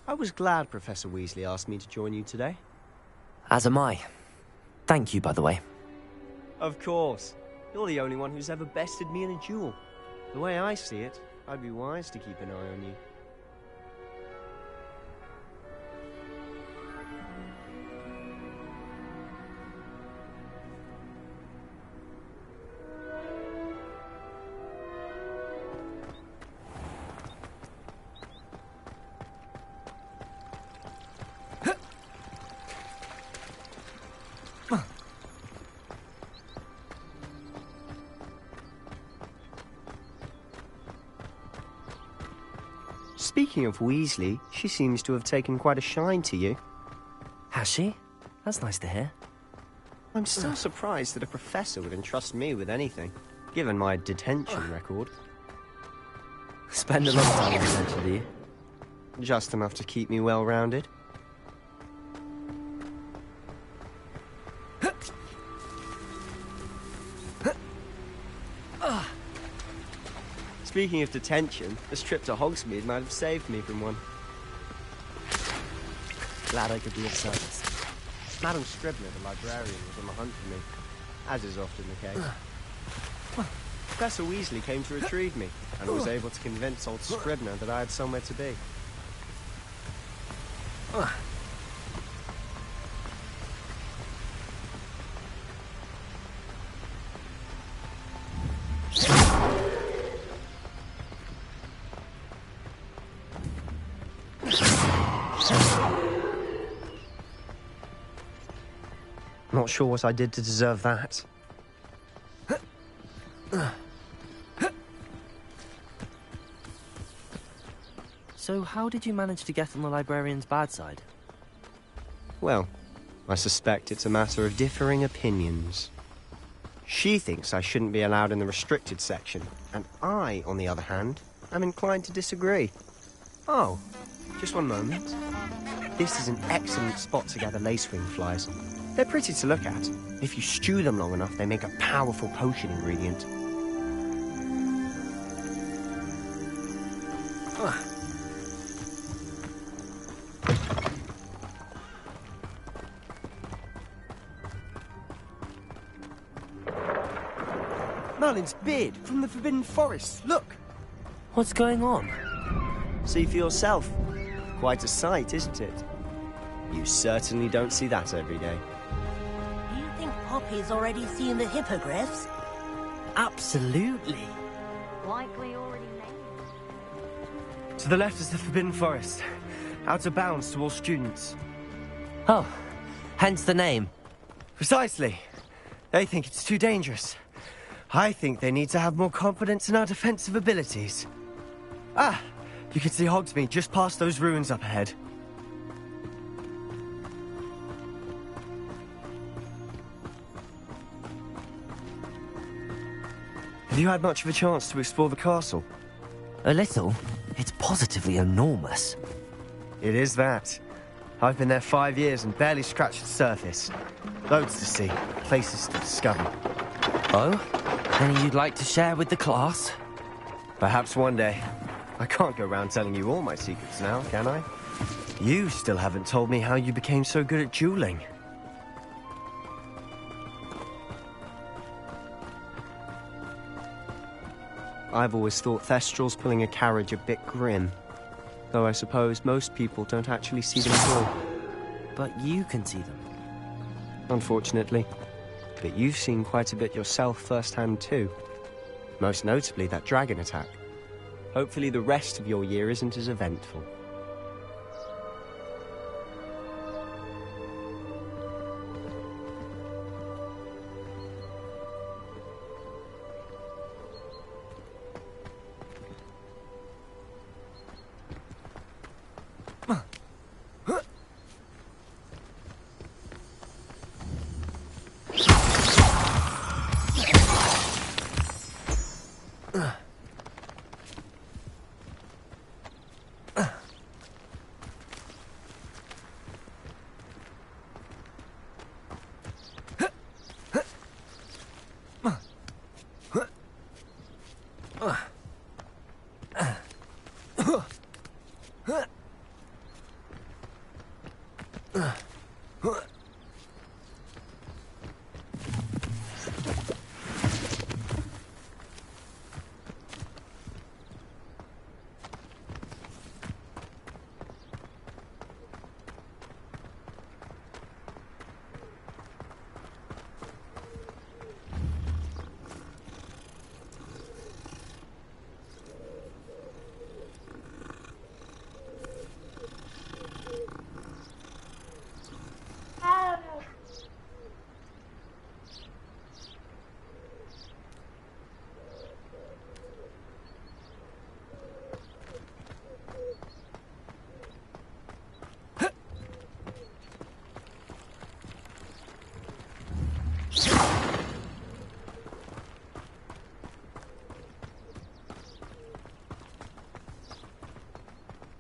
I was glad Professor Weasley asked me to join you today. As am I. Thank you, by the way. Of course. You're the only one who's ever bested me in a duel. The way I see it, I'd be wise to keep an eye on you. Speaking of Weasley, she seems to have taken quite a shine to you. Has she? That's nice to hear. I'm still surprised that a professor would entrust me with anything, given my detention record. Spend a lot of time in detention, do you? Just enough to keep me well-rounded. Speaking of detention, this trip to Hogsmeade might have saved me from one. Glad I could be of service. Madam Scribner, the librarian, was on the hunt for me, as is often the case. Professor Weasley came to retrieve me, and was able to convince old Scribner that I had somewhere to be. Not sure what I did to deserve that. So how did you manage to get on the librarian's bad side? Well, I suspect it's a matter of differing opinions. She thinks I shouldn't be allowed in the restricted section, and I, on the other hand, am inclined to disagree. Oh, just one moment. This is an excellent spot to gather lacewing flies. They're pretty to look at. If you stew them long enough, they make a powerful potion ingredient. Merlin's beard from the Forbidden Forest. Look! What's going on? See for yourself. Quite a sight, isn't it? You certainly don't see that every day. Do you think Poppy's already seen the hippogriffs? Absolutely. Likely already named. To the left is the Forbidden Forest. Out of bounds to all students. Oh, hence the name. Precisely. They think it's too dangerous. I think they need to have more confidence in our defensive abilities. Ah, you can see Hogsmeade just past those ruins up ahead. Have you had much of a chance to explore the castle? A little. It's positively enormous. It is that. I've been there 5 years and barely scratched the surface. Loads to see, places to discover. Oh? Any you'd like to share with the class? Perhaps one day. I can't go around telling you all my secrets now, can I? You still haven't told me how you became so good at dueling. I've always thought Thestrals pulling a carriage a bit grim. Though I suppose most people don't actually see them at all. But you can see them. Unfortunately. But you've seen quite a bit yourself firsthand too. Most notably that dragon attack. Hopefully the rest of your year isn't as eventful.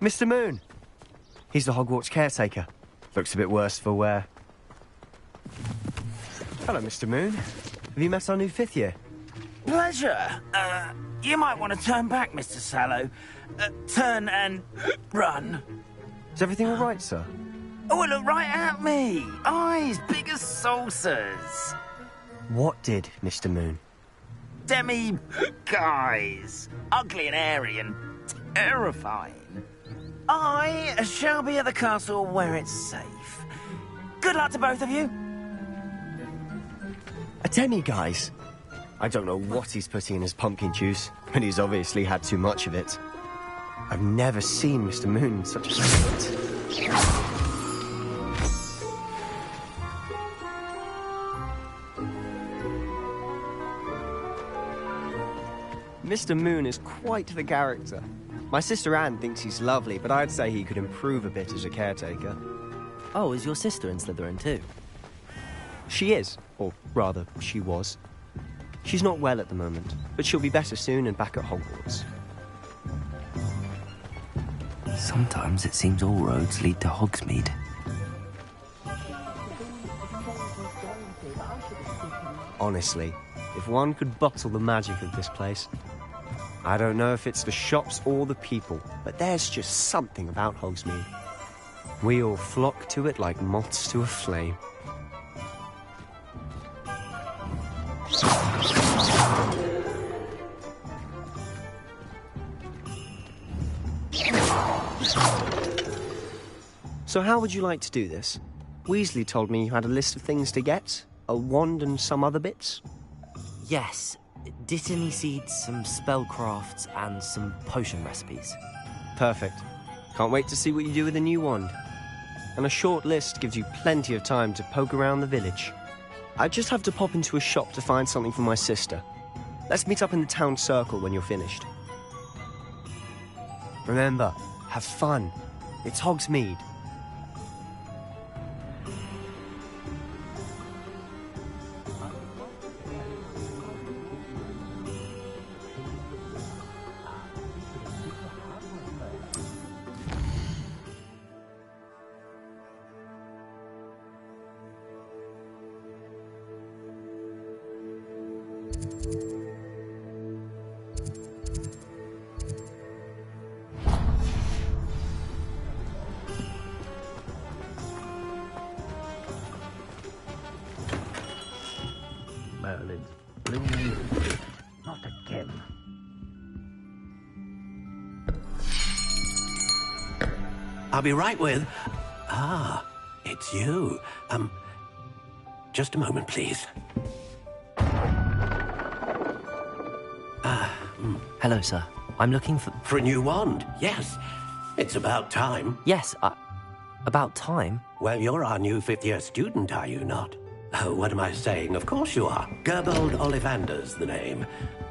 Mr. Moon! He's the Hogwarts caretaker. Looks a bit worse for wear. Hello, Mr. Moon. Have you met our new 5th year? Pleasure. You might want to turn back, Mr. Sallow. Turn and run. Is everything all right, sir? Oh, look right at me. Eyes big as saucers. What did, Mr. Moon? Demi guys. Ugly and airy and terrifying. I shall be at the castle where it's safe. Good luck to both of you. A demi-guise? I don't know what he's putting in his pumpkin juice, but he's obviously had too much of it. I've never seen Mr. Moon in such a state. Mr. Moon is quite the character. My sister Anne thinks he's lovely, but I'd say he could improve a bit as a caretaker. Oh, is your sister in Slytherin too? She is, or rather, she was. She's not well at the moment, but she'll be better soon and back at Hogwarts. Sometimes it seems all roads lead to Hogsmeade. Honestly, if one could bottle the magic of this place. I don't know if it's the shops or the people, but there's just something about Hogsmeade. We all flock to it like moths to a flame. So how would you like to do this? Weasley told me you had a list of things to get, a wand and some other bits. Yes, Dittany seeds, some spellcrafts, and some potion recipes. Perfect. Can't wait to see what you do with the new wand. And a short list gives you plenty of time to poke around the village. I just have to pop into a shop to find something for my sister. Let's meet up in the town circle when you're finished. Remember, have fun. It's Hogsmeade. Merlin's blue. Not again. I'll be right with... Ah, it's you. Just a moment, please. Hello, sir. I'm looking for... For a new wand, yes. It's about time. Yes, about time? Well, you're our new 5th-year student, are you not? Oh, what am I saying? Of course you are. Gerbold Ollivander's the name.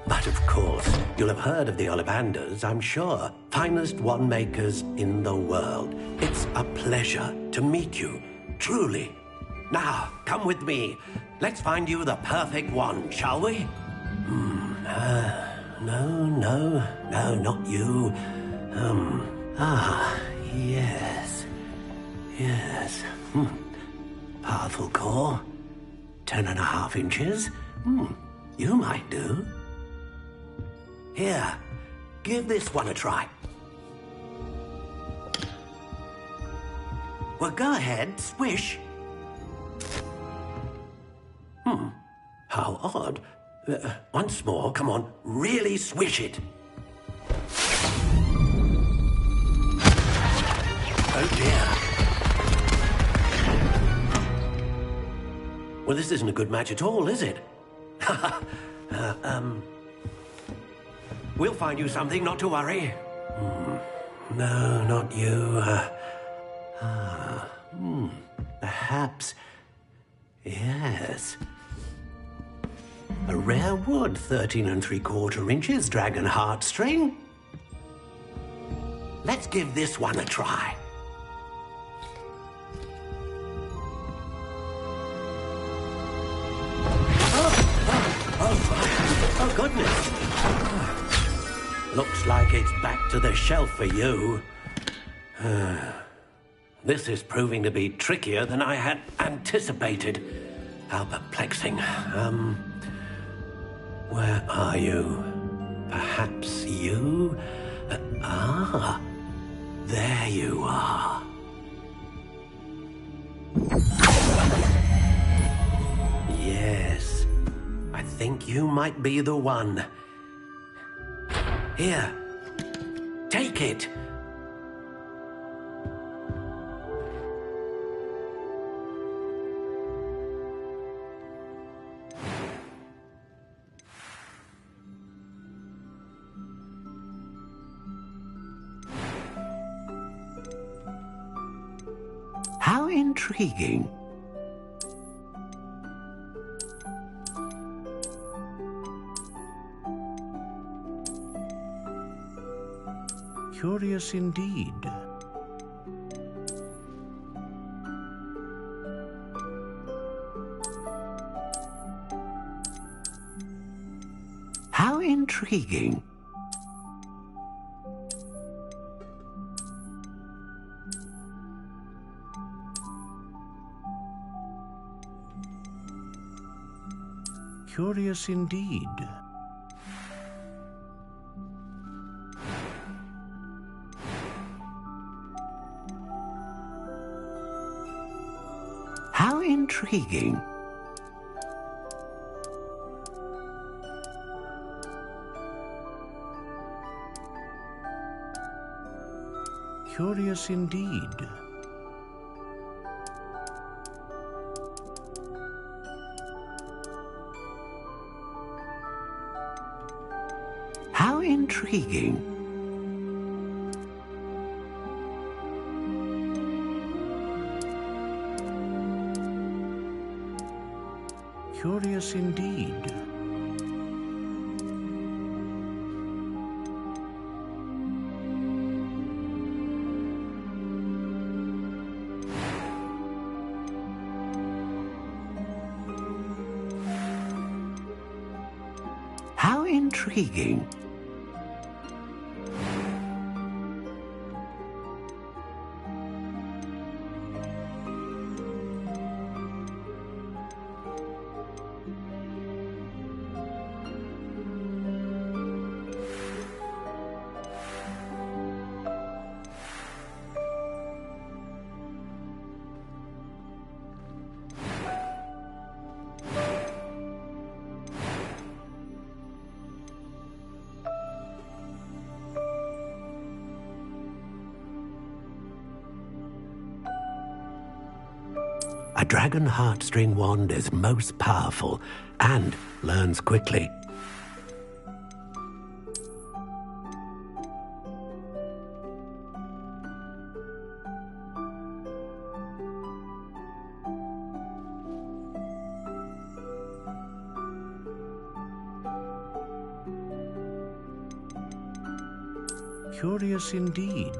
But of course, you'll have heard of the Ollivanders, I'm sure. Finest wand makers in the world. It's a pleasure to meet you, truly. Now, come with me. Let's find you the perfect wand, shall we? No, not you. Yes. Powerful core. 10.5 inches. You might do. Here, give this one a try. Well, go ahead, swish. How odd. Once more, come on, really swish it. Oh dear. Well, this isn't a good match at all, is it? We'll find you something, not to worry. No, not you. Perhaps. Yes. A rare wood, 13 3/4 inches, dragon heartstring. Let's give this one a try. Oh, goodness. Looks like it's back to the shelf for you. This is proving to be trickier than I had anticipated. How perplexing. Where are you? Perhaps you? There you are. Yes, I think you might be the one. Here, take it. How intriguing. Curious indeed. How intriguing. Curious indeed. How intriguing. Curious indeed. How intriguing. Curious indeed. How intriguing. A dragon heartstring wand is most powerful and learns quickly. Curious indeed.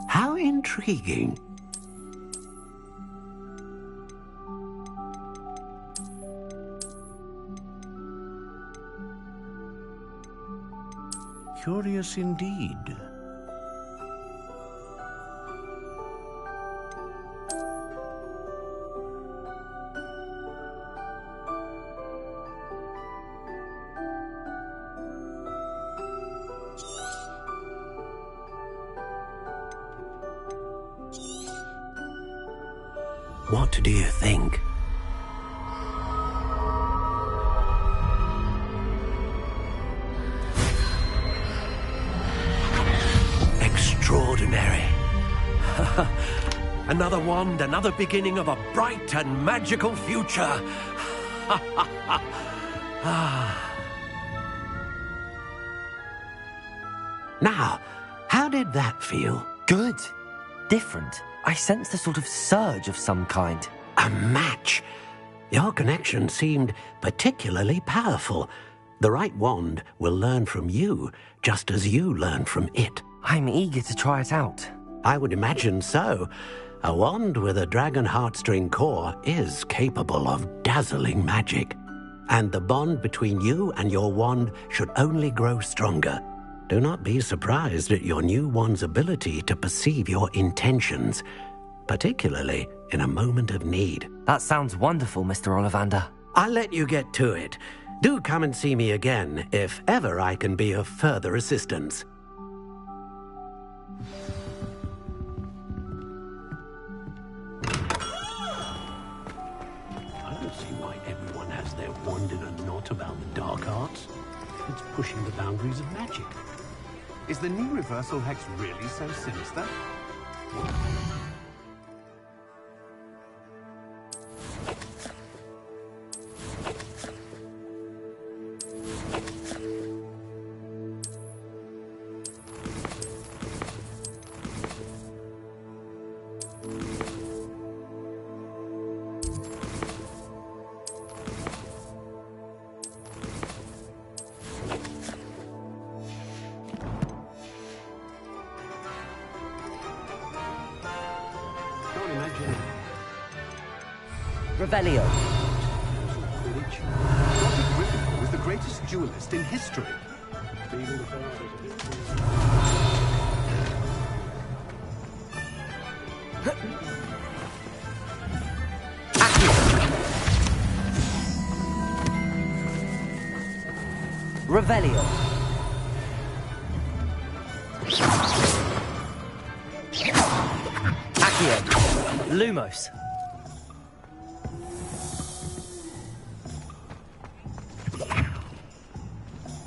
How intriguing. Curious indeed. What do you think? Extraordinary. Another wand, another beginning of a bright and magical future. Now, how did that feel? Good. Different. I sensed a sort of surge of some kind. A match. Your connection seemed particularly powerful. The right wand will learn from you, just as you learn from it. I'm eager to try it out. I would imagine so. A wand with a dragon heartstring core is capable of dazzling magic. And the bond between you and your wand should only grow stronger. Do not be surprised at your new wand's ability to perceive your intentions, particularly in a moment of need. That sounds wonderful, Mr. Ollivander. I'll let you get to it. Do come and see me again if ever I can be of further assistance. I don't see why everyone has their wand in a knot about the dark arts. It's pushing the boundaries of magic. Is the new reversal hex really so sinister? Revelio. Robert Griffin was the greatest duelist in history. Revelio. Accio. Lumos.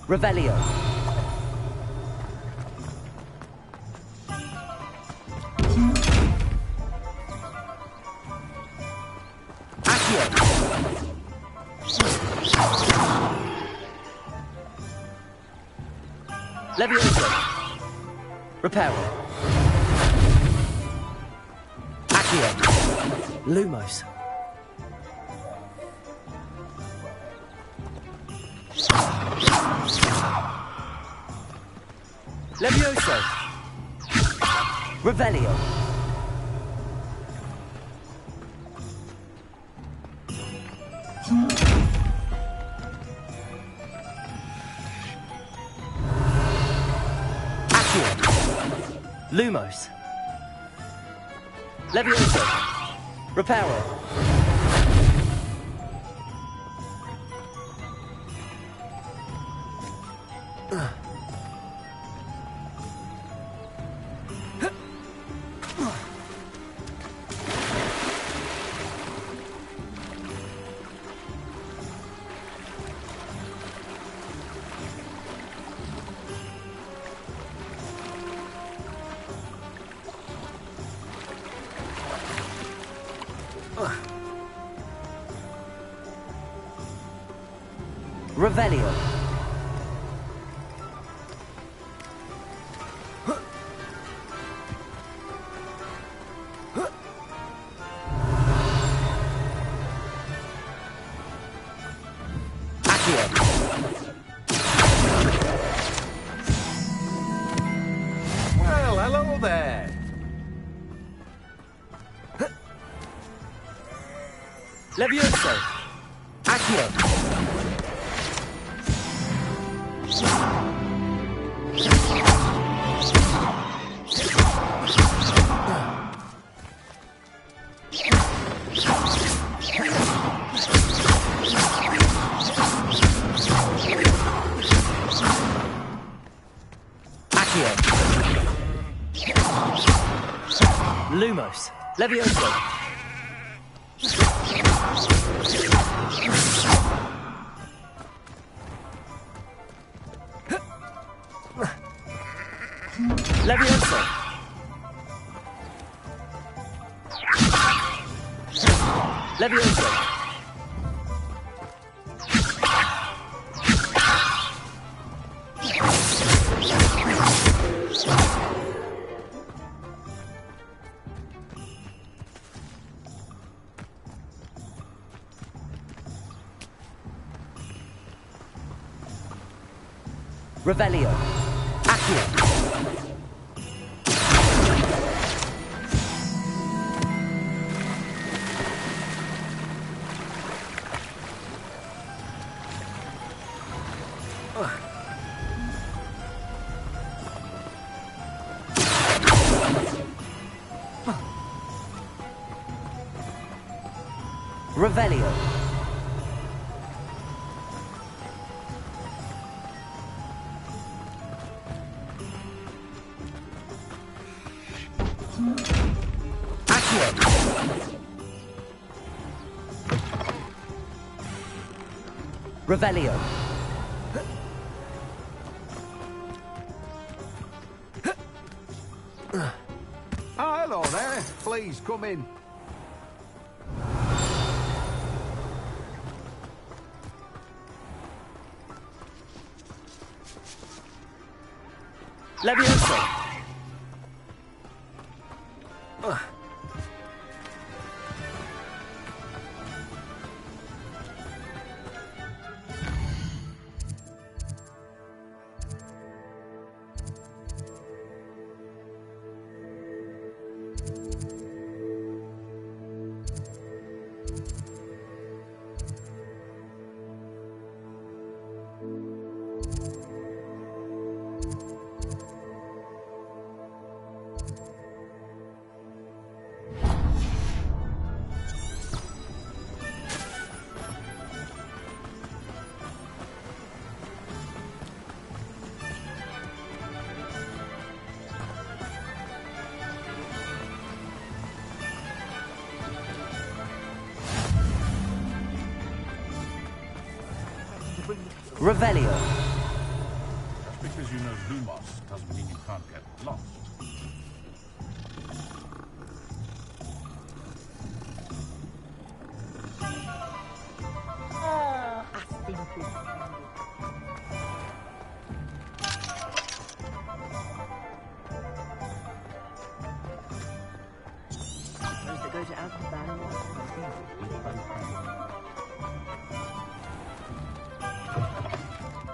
Revelio. Accio. Levioso. Reparo. Accio. Lumos. Levioso. Revelio. Accio. Lumos. Levioso. Reparo. Revelio. Accio. Well, hello there. Levioso. Accio. Lumos. Levioso. Levioso. Levioso. Revelio. Accio. Revelio. Revelio. Oh, hello there. Please, come in. Levioso. Revelio. Just because you know Lumos doesn't mean you can't get lost.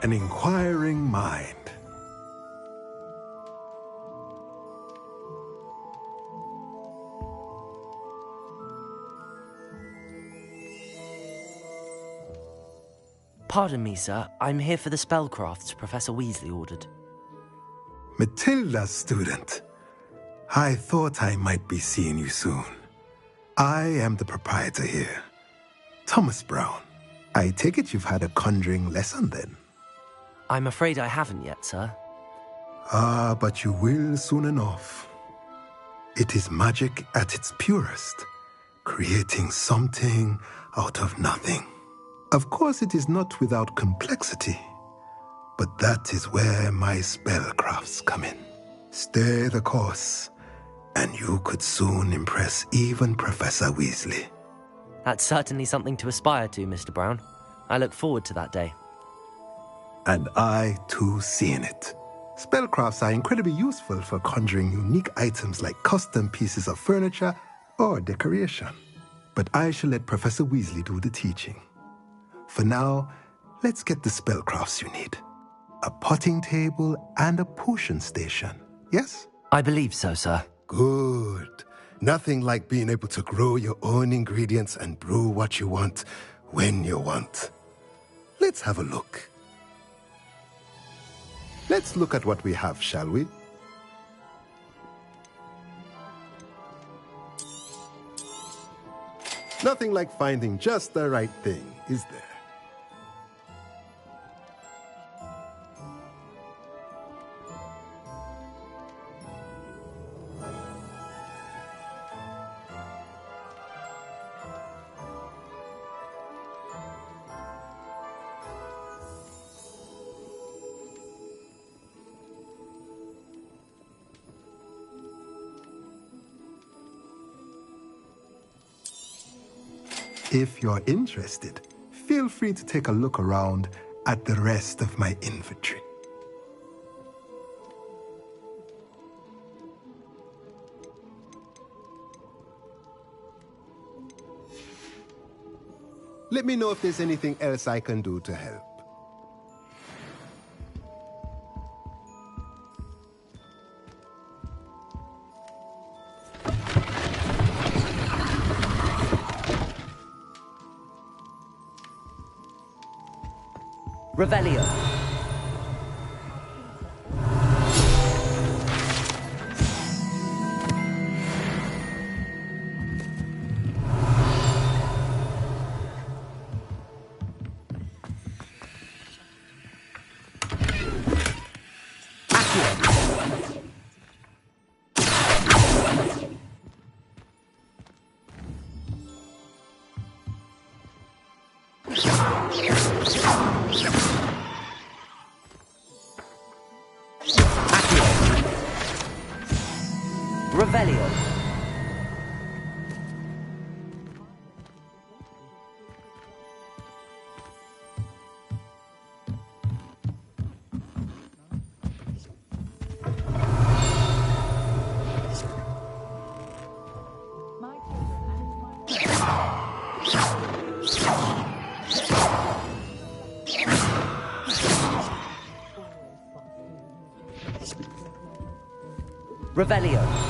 An inquiring mind. Pardon me, sir. I'm here for the spellcrafts Professor Weasley ordered. Matilda's student. I thought I might be seeing you soon. I am the proprietor here, Thomas Brown. I take it you've had a conjuring lesson then? I'm afraid I haven't yet, sir. Ah, but you will soon enough. It is magic at its purest, creating something out of nothing. Of course, it is not without complexity, but that is where my spellcrafts come in. Stay the course, and you could soon impress even Professor Weasley. That's certainly something to aspire to, Mr. Brown. I look forward to that day. And I, too, seeing it. Spellcrafts are incredibly useful for conjuring unique items like custom pieces of furniture or decoration. But I shall let Professor Weasley do the teaching. For now, let's get the spellcrafts you need. A potting table and a potion station, yes? I believe so, sir. Good. Nothing like being able to grow your own ingredients and brew what you want when you want. Let's have a look. Let's look at what we have, shall we? Nothing like finding just the right thing, is there? If you're interested, feel free to take a look around at the rest of my inventory. Let me know if there's anything else I can do to help. Revelio. Revelio. Revelio.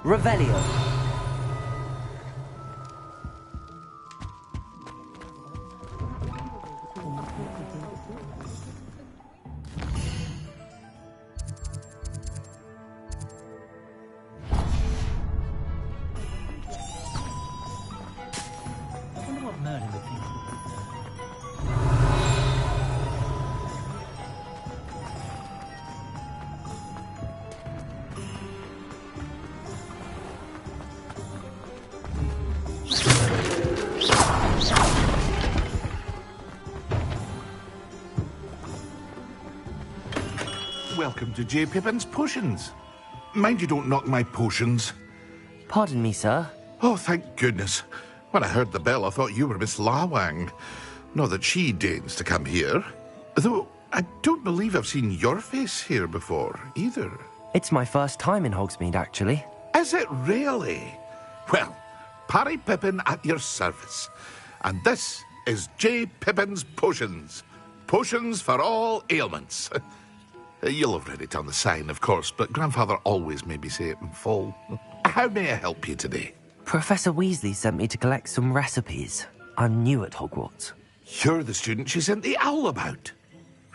Revelio. I wonder what Merlin would think. Welcome to J. Pippin's Potions. Mind you don't knock my potions. Pardon me, sir. Oh, thank goodness. When I heard the bell, I thought you were Miss Lawang. Not that she deigns to come here. Though, I don't believe I've seen your face here before, either. It's my first time in Hogsmeade, actually. Is it really? Well, Parry Pippin at your service. And this is J. Pippin's Potions. Potions for all ailments. You'll have read it on the sign, of course, but Grandfather always made me say it in full. How may I help you today? Professor Weasley sent me to collect some recipes. I'm new at Hogwarts. You're the student she sent the owl about.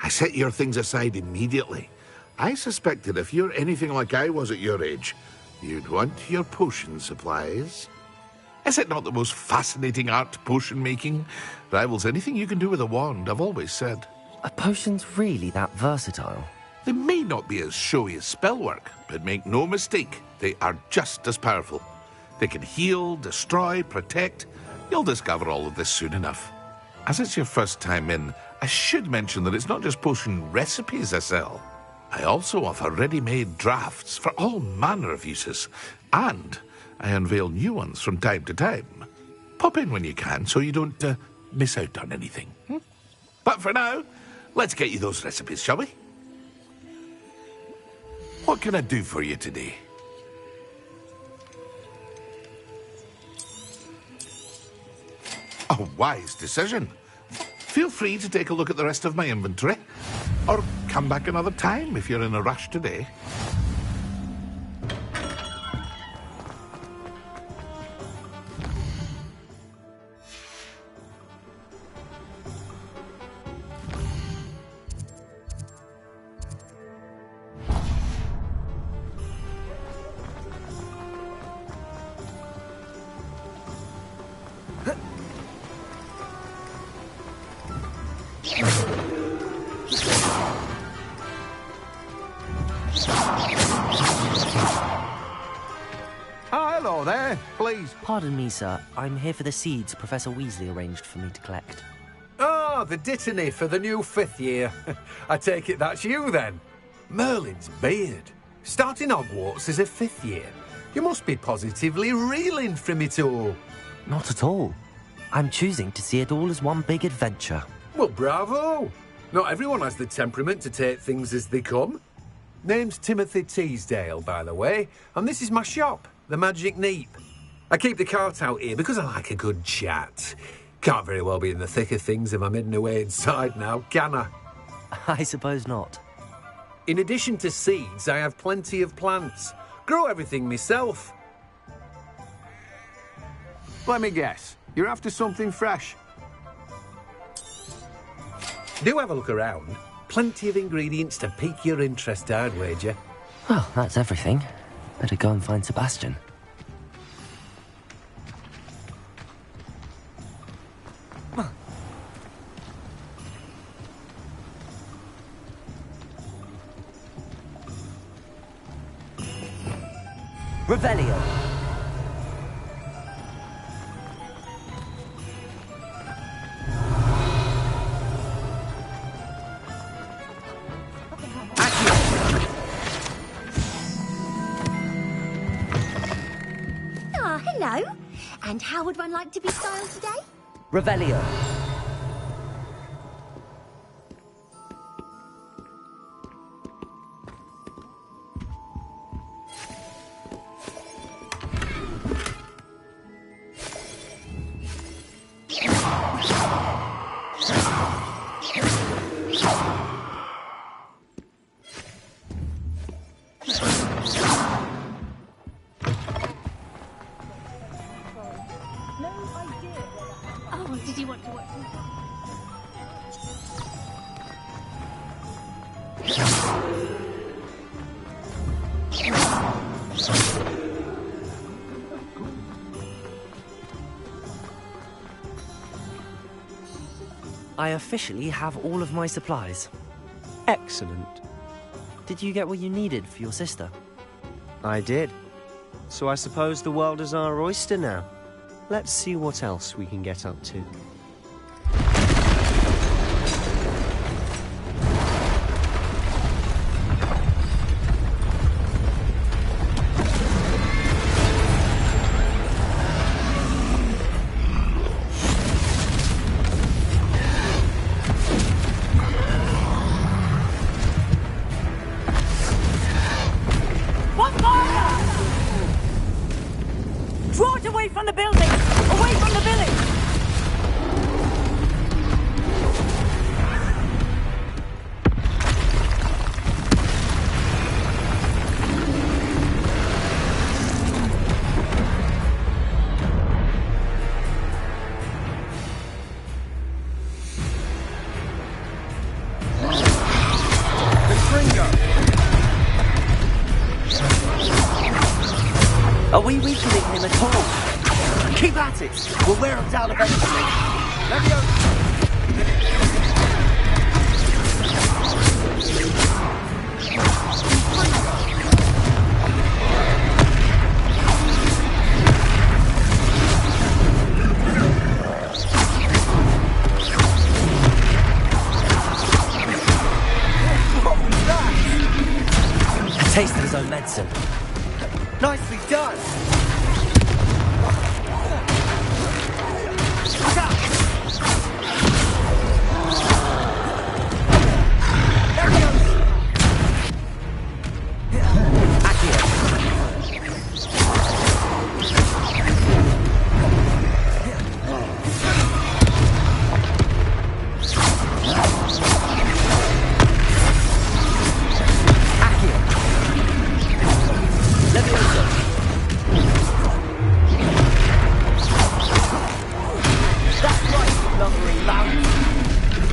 I set your things aside immediately. I suspected if you're anything like I was at your age, you'd want your potion supplies. Is it not the most fascinating art, potion making? Rivals anything you can do with a wand, I've always said. Are potions really that versatile? They may not be as showy as spellwork, but make no mistake, they are just as powerful. They can heal, destroy, protect. You'll discover all of this soon enough. As it's your first time in, I should mention that it's not just potion recipes I sell. I also offer ready-made drafts for all manner of uses, and I unveil new ones from time to time. Pop in when you can so you don't miss out on anything. But for now, let's get you those recipes, shall we? What can I do for you today? A wise decision. Feel free to take a look at the rest of my inventory, or come back another time if you're in a rush today. Hello there, please. Pardon me, sir. I'm here for the seeds Professor Weasley arranged for me to collect. Ah, the dittany for the new 5th year. I take it that's you, then. Merlin's beard. Starting Hogwarts as a 5th year. You must be positively reeling from it all. Not at all. I'm choosing to see it all as one big adventure. Well, bravo. Not everyone has the temperament to take things as they come. Name's Timothy Teasdale, by the way, and this is my shop, the Magic Neep. I keep the cart out here because I like a good chat. Can't very well be in the thick of things if I'm hidden away inside now, can I? I suppose not. In addition to seeds, I have plenty of plants. Grow everything myself. Let me guess. You're after something fresh. Do have a look around. Plenty of ingredients to pique your interest, I'd wager. Well, that's everything. Better go and find Sebastian. Revelio. Ah, hello. And how would one like to be styled today? Revelio. Oh, did you want to watch them? I officially have all of my supplies. Excellent. Did you get what you needed for your sister? I did. So I suppose the world is our oyster now. Let's see what else we can get up to. Are we weakening him at all? Keep at it! We'll wear him down eventually. Let me A taste of his own medicine. Nicely done! Look out! There he goes!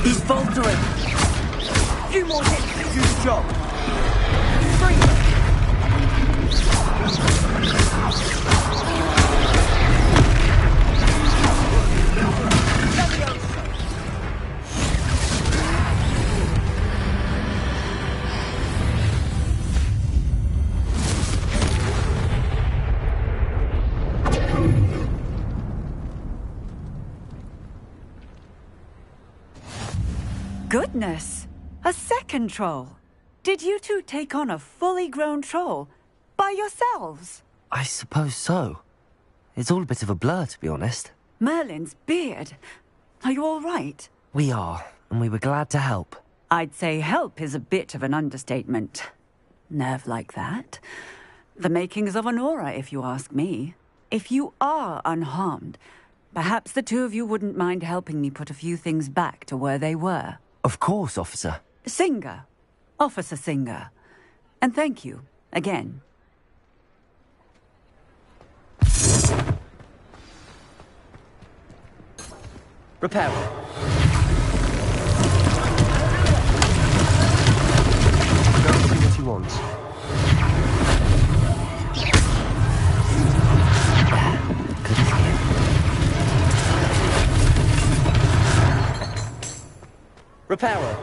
He's faltering. A few more hits to do the job. Bring them. Goodness! A second troll! Did you two take on a fully grown troll? By yourselves? I suppose so. It's all a bit of a blur, to be honest. Merlin's beard. Are you all right? We are, and we were glad to help. I'd say help is a bit of an understatement. Nerve like that. The makings of an aura, if you ask me. If you are unharmed, perhaps the two of you wouldn't mind helping me put a few things back to where they were. Of course, officer. Singer. Officer Singer. And thank you, again. Repair. Go and see what he wants. Good as him. Repairer.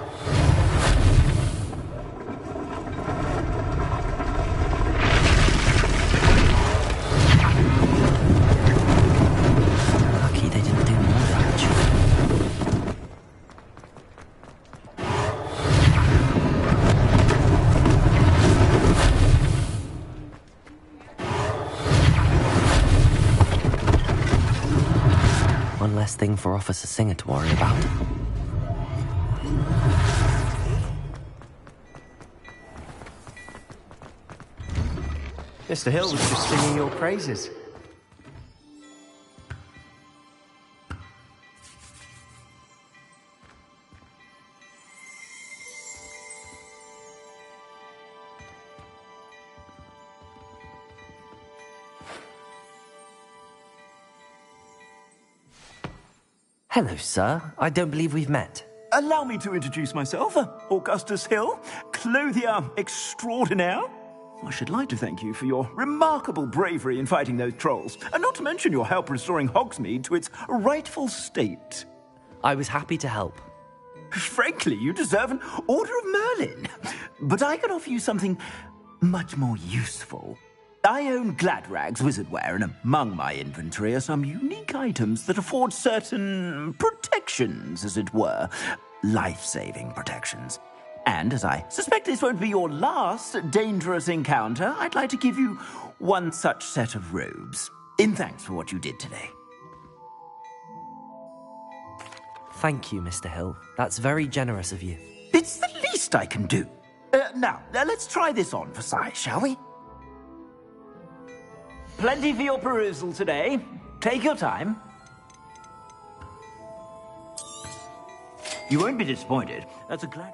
Lucky they didn't do more damage. One less thing for Officer Singer to worry about. Mr. Hill was just singing your praises. Hello, sir. I don't believe we've met. Allow me to introduce myself, Augustus Hill, clothier extraordinaire. I should like to thank you for your remarkable bravery in fighting those trolls, and not to mention your help restoring Hogsmeade to its rightful state. I was happy to help. Frankly, you deserve an Order of Merlin. But I can offer you something much more useful. I own Gladrag's wizardware, and among my inventory are some unique items that afford certain protections, as it were. Life-saving protections. And as I suspect this won't be your last dangerous encounter, I'd like to give you one such set of robes, in thanks for what you did today. Thank you, Mr. Hill. That's very generous of you. It's the least I can do. Now, let's try this on for size, shall we? Plenty for your perusal today. Take your time. You won't be disappointed. That's a glad...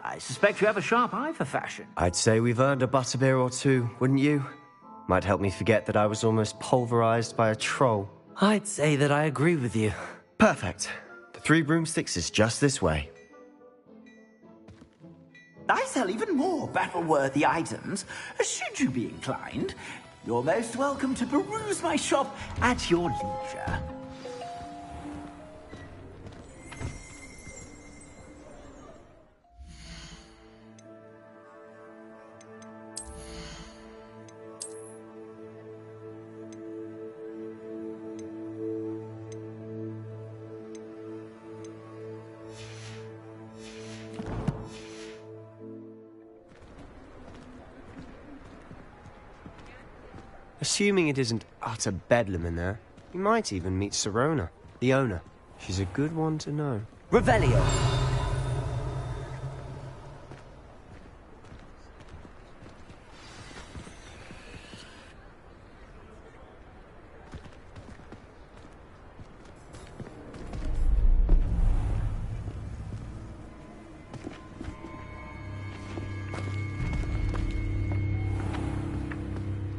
I suspect you have a sharp eye for fashion. I'd say we've earned a butterbeer or two, wouldn't you? Might help me forget that I was almost pulverized by a troll. I'd say that I agree with you. Perfect. The Three Broomsticks is just this way. I sell even more battle-worthy items, should you be inclined. You're most welcome to peruse my shop at your leisure. Assuming it isn't utter bedlam in there, you might even meet Sirona, the owner. She's a good one to know. Revelio.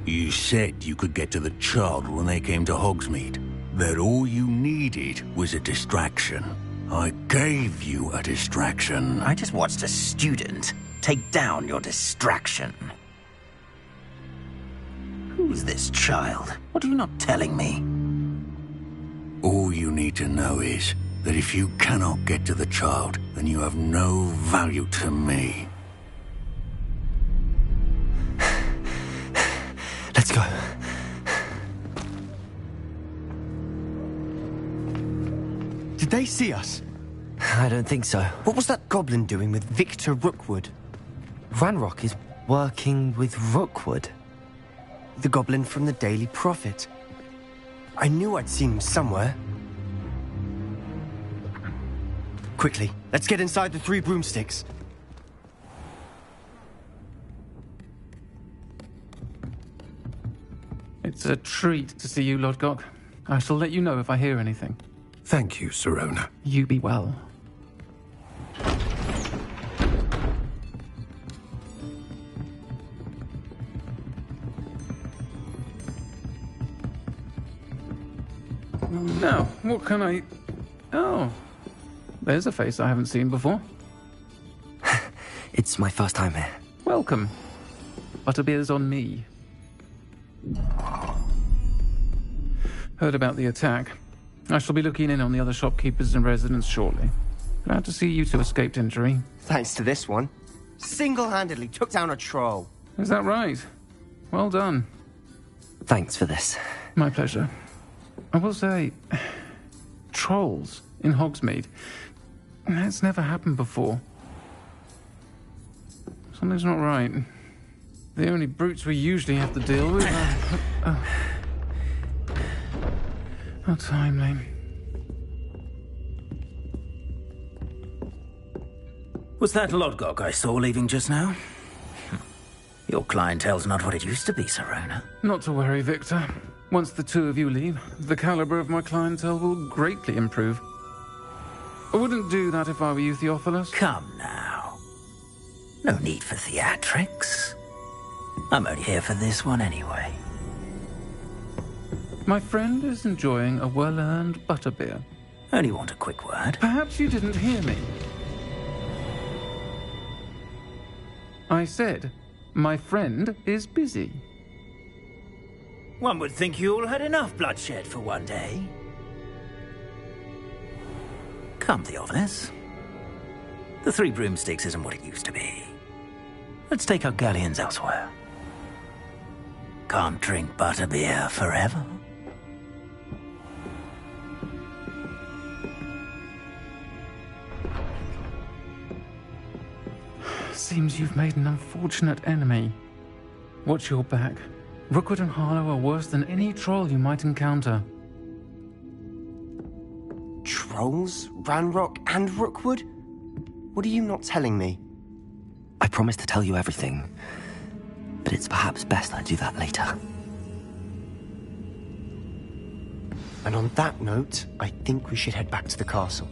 You said you could get to the child when they came to Hogsmeade. That all you needed was a distraction. I gave you a distraction. I just watched a student take down your distraction. Who's this child? What are you not telling me? All you need to know is that if you cannot get to the child, then you have no value to me. Let's go. Did they see us? I don't think so. What was that goblin doing with Victor Rookwood? Ranrock is working with Rookwood. The goblin from the Daily Prophet. I knew I'd seen him somewhere. Quickly, let's get inside the Three Broomsticks. It's a treat to see you, Lodgok. I shall let you know if I hear anything. Thank you, Sirona. You be well. Now, what can I... Oh, there's a face I haven't seen before. It's my first time here. Welcome. Butterbeer's on me. Heard about the attack. I shall be looking in on the other shopkeepers and residents shortly. Glad to see you two escaped injury. Thanks to this one. Single-handedly took down a troll. Is that right? Well done. Thanks for this. My pleasure. I will say, trolls in Hogsmeade. That's never happened before. Something's not right. The only brutes we usually have to deal with are... How timely. Was that Lodgok I saw leaving just now? Your clientele's not what it used to be, Sirona. Not to worry, Victor. Once the two of you leave, the caliber of my clientele will greatly improve. I wouldn't do that if I were you, Theophilus. Come now. No need for theatrics. I'm only here for this one anyway. My friend is enjoying a well-earned butterbeer. Only want a quick word. Perhaps you didn't hear me. I said, my friend is busy. One would think you all had enough bloodshed for one day. Come, Theophilus. The Three Broomsticks isn't what it used to be. Let's take our galleons elsewhere. Can't drink butterbeer forever. Seems you've made an unfortunate enemy. Watch your back. Rookwood and Harlow are worse than any troll you might encounter. Trolls? Ranrock and Rookwood? What are you not telling me? I promised to tell you everything, but it's perhaps best I do that later. And on that note, I think we should head back to the castle.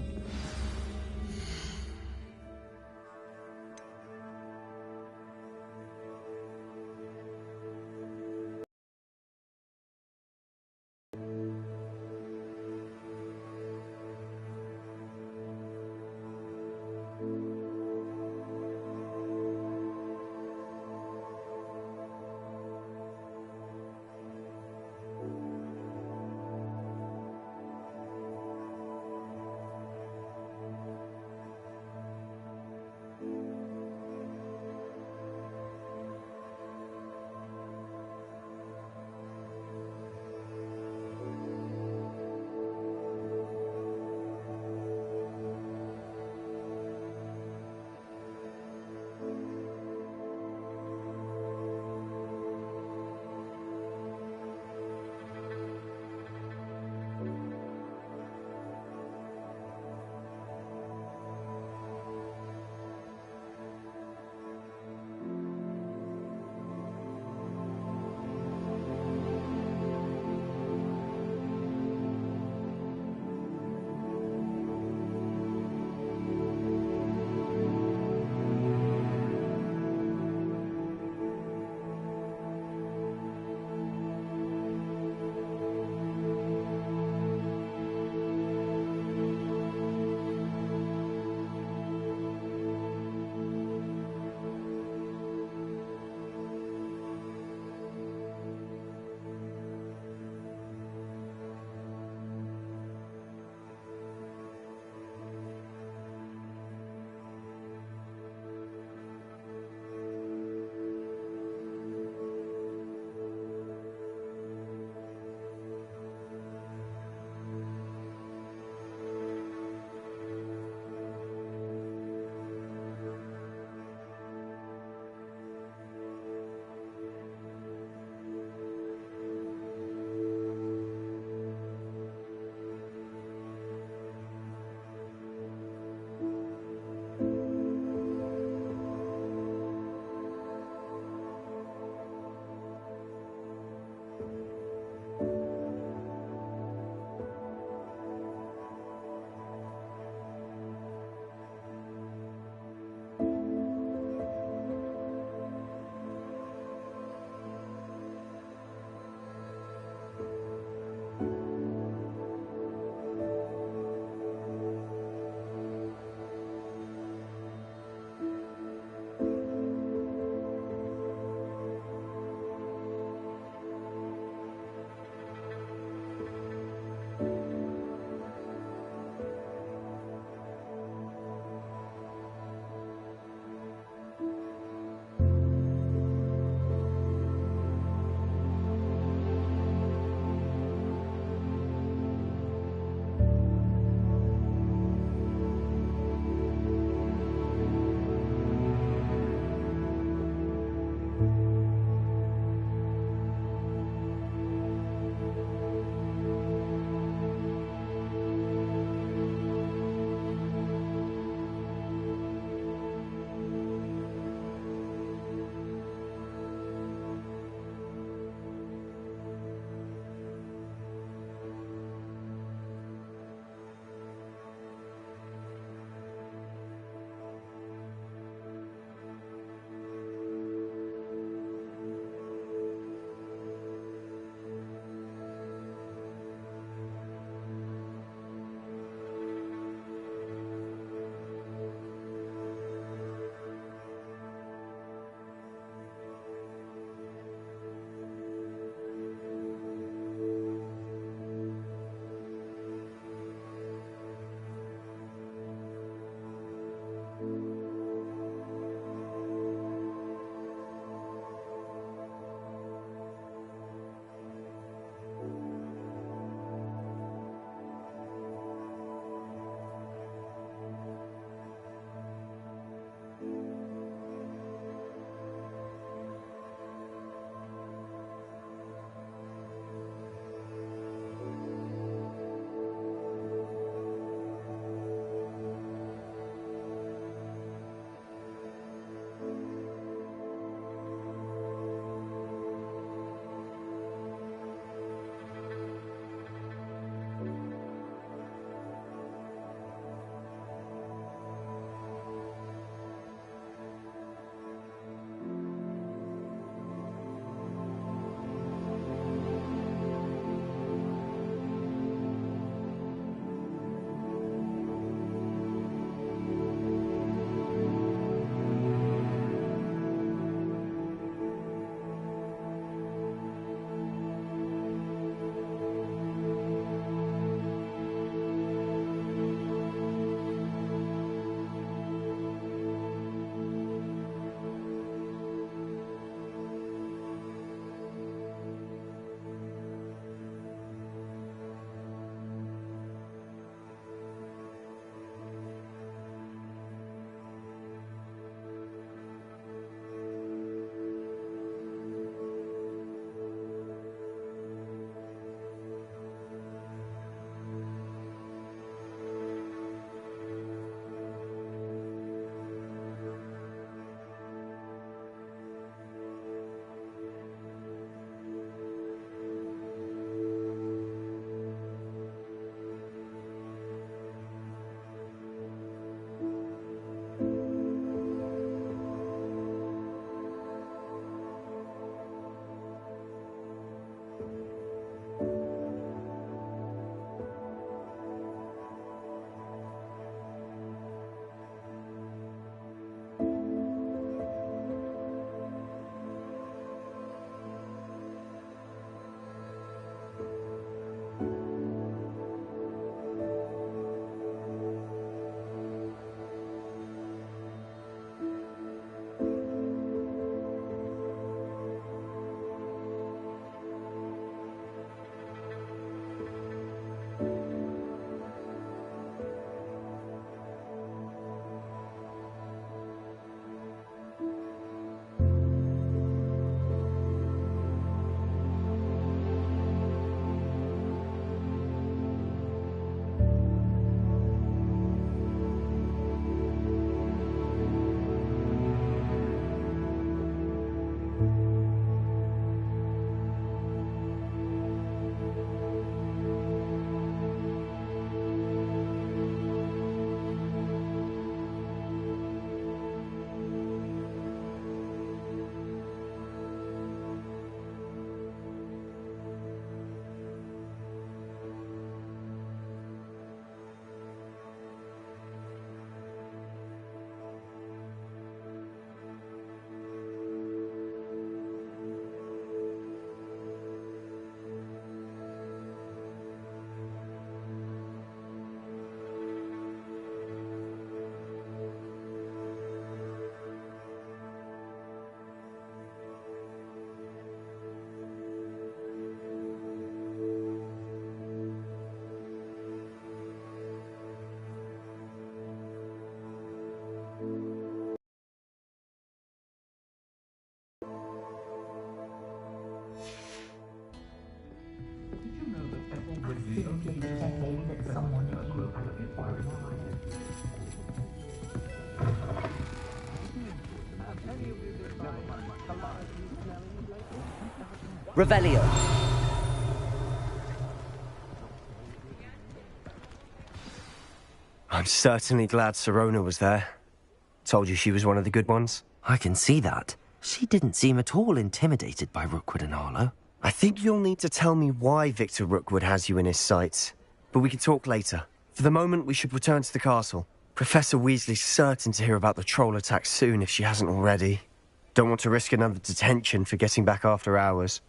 Revelio. I'm certainly glad Sirona was there. Told you she was one of the good ones. I can see that. She didn't seem at all intimidated by Rookwood and Arlo. I think you'll need to tell me why Victor Rookwood has you in his sights. But we can talk later. For the moment, we should return to the castle. Professor Weasley's certain to hear about the troll attack soon if she hasn't already. Don't want to risk another detention for getting back after hours.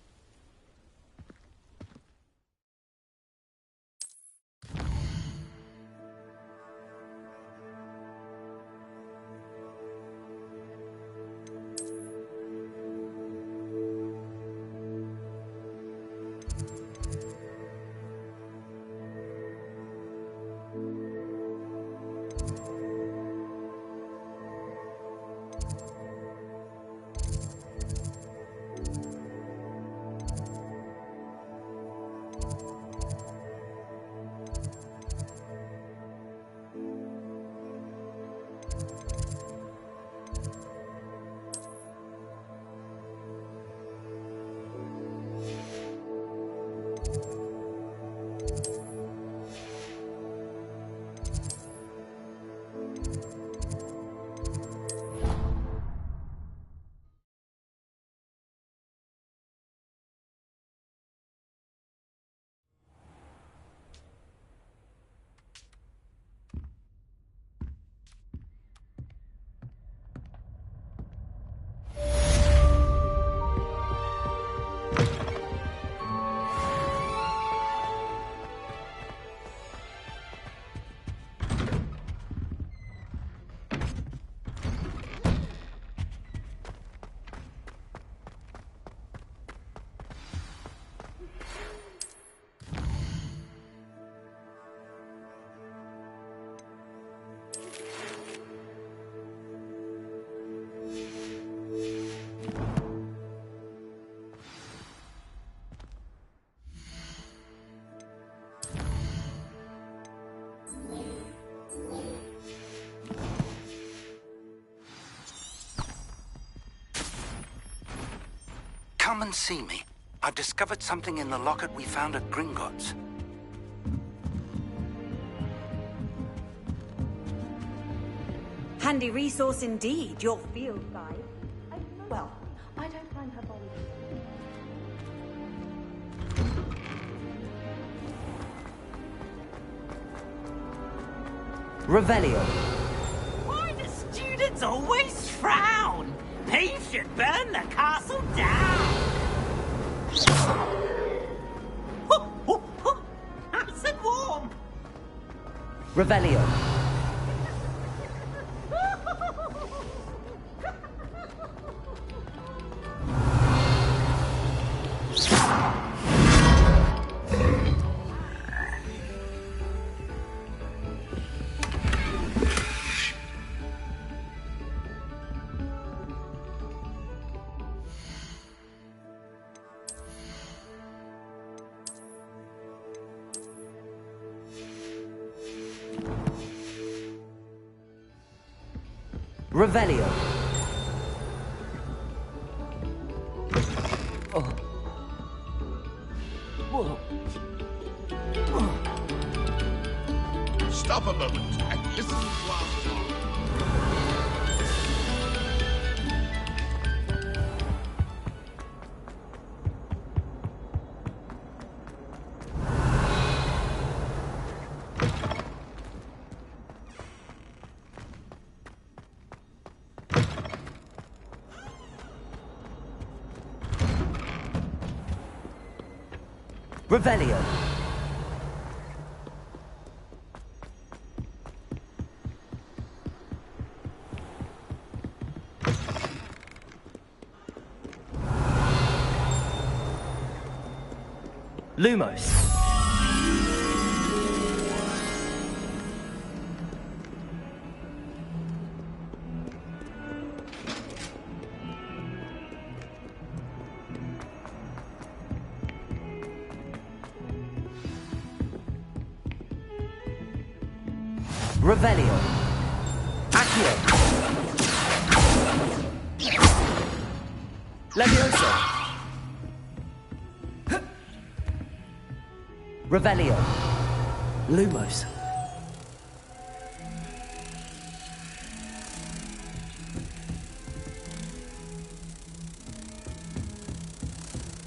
Come and see me. I've discovered something in the locket we found at Gringotts. Handy resource indeed, your field guide. Well, I don't find her body. Revelio. Why do students always frown? He should burn the castle down. Nice and warm. Revelio. Revelio. Oh. Whoa. Stop a moment and listen to our song. Revelio. Lumos. Revelio. Accio. Levioso. Revelio. Lumos.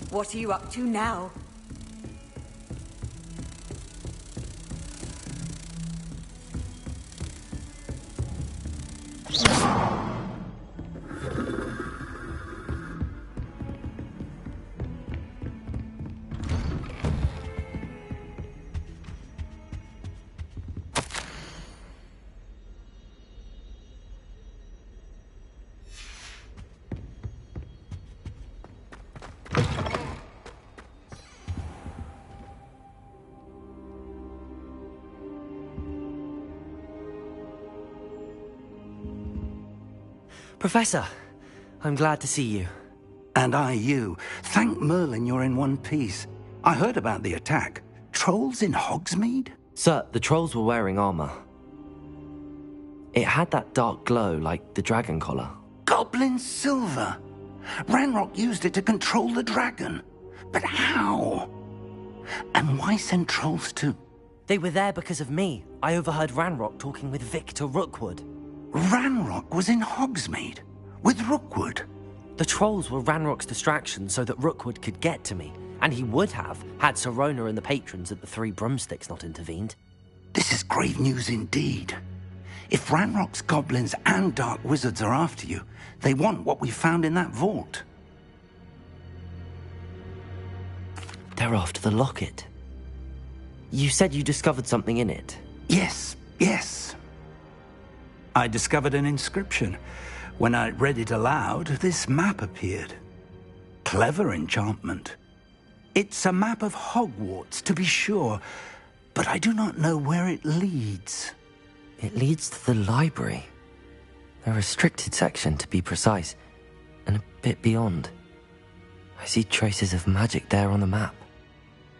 What are you up to now? Professor, I'm glad to see you. And I you. Thank Merlin you're in one piece. I heard about the attack. Trolls in Hogsmeade? Sir, the trolls were wearing armor. It had that dark glow like the dragon collar. Goblin silver. Ranrock used it to control the dragon. But how? And why send trolls to... They were there because of me. I overheard Ranrock talking with Victor Rookwood. Ranrock was in Hogsmeade? With Rookwood? The trolls were Ranrock's distraction so that Rookwood could get to me. And he would have, had Sirona and the patrons at the Three Broomsticks not intervened. This is grave news indeed. If Ranrock's goblins and dark wizards are after you, they want what we found in that vault. They're after the locket. You said you discovered something in it. Yes. I discovered an inscription. When I read it aloud, this map appeared. Clever enchantment. It's a map of Hogwarts, to be sure, but I do not know where it leads. It leads to the library. A restricted section, to be precise, and a bit beyond. I see traces of magic there on the map.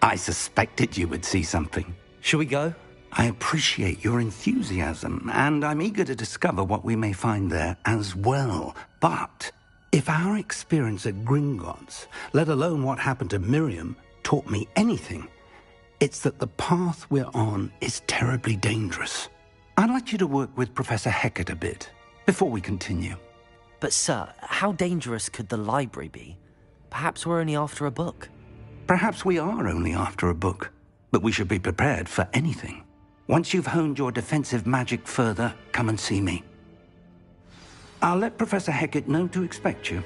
I suspected you would see something. Shall we go? I appreciate your enthusiasm, and I'm eager to discover what we may find there as well. But if our experience at Gringotts, let alone what happened to Miriam, taught me anything, it's that the path we're on is terribly dangerous. I'd like you to work with Professor Hecat a bit, before we continue. But sir, how dangerous could the library be? Perhaps we're only after a book. Perhaps we are only after a book, but we should be prepared for anything. Once you've honed your defensive magic further, come and see me. I'll let Professor Hecat know to expect you.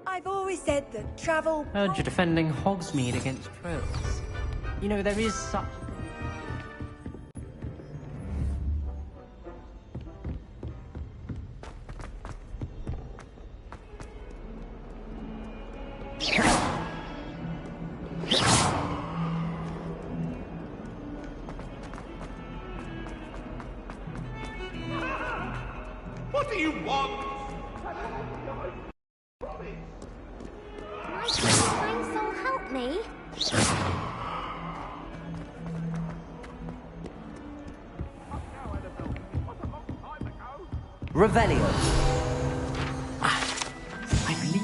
I've always said that travel... Heard you're defending Hogsmeade against trolls. You know, there is such... What do you want? My kind soul help me. Revelio. I believe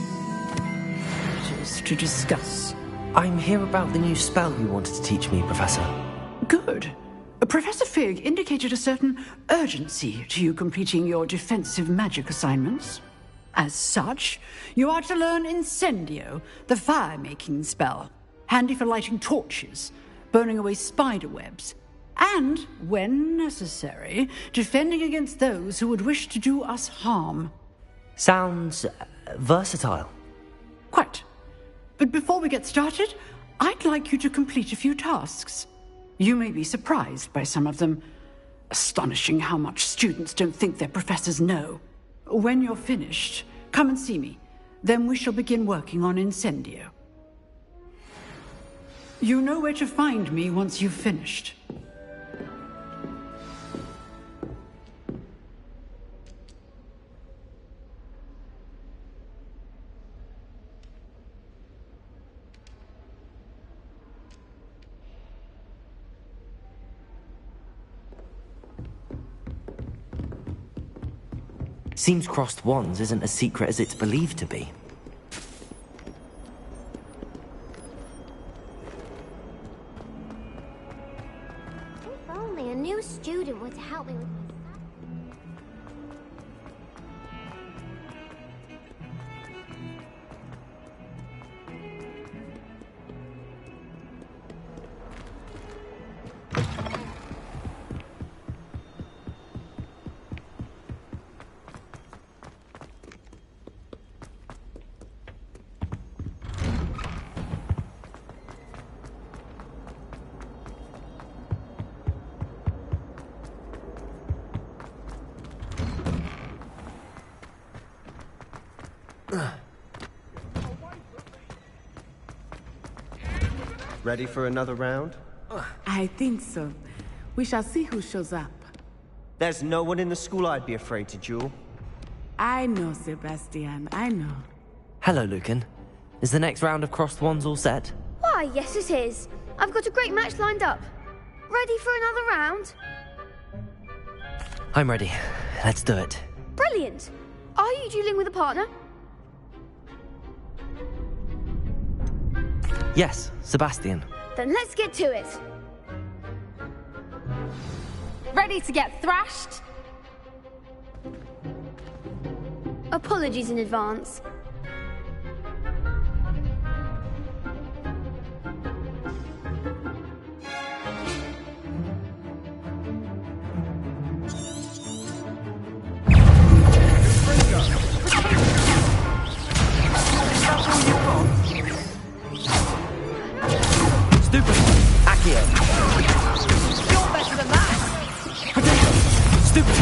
matters to discuss. I'm here about the new spell you wanted to teach me, Professor. Good. Professor Fig indicated a certain urgency to you completing your defensive magic assignments. As such, you are to learn Incendio, the fire-making spell, handy for lighting torches, burning away spider webs, and, when necessary, defending against those who would wish to do us harm. Sounds versatile. Quite. But before we get started, I'd like you to complete a few tasks. You may be surprised by some of them. Astonishing how much students don't think their professors know. When you're finished, come and see me. Then we shall begin working on Incendio. You know where to find me once you've finished. Seems crossed wands isn't as secret as it's believed to be. If only a new student were to help me with my Ready for another round? I think so. We shall see who shows up. There's no one in the school I'd be afraid to duel. I know, Sebastian, I know. Hello, Lucan. Is the next round of crossed wands all set? Why, yes it is. I've got a great match lined up. Ready for another round? I'm ready. Let's do it. Brilliant. Are you dueling with a partner? Yes, Sebastian. Then let's get to it. Ready to get thrashed? Apologies in advance. Stupid. Accio. You're better than that. Potato. Stupid.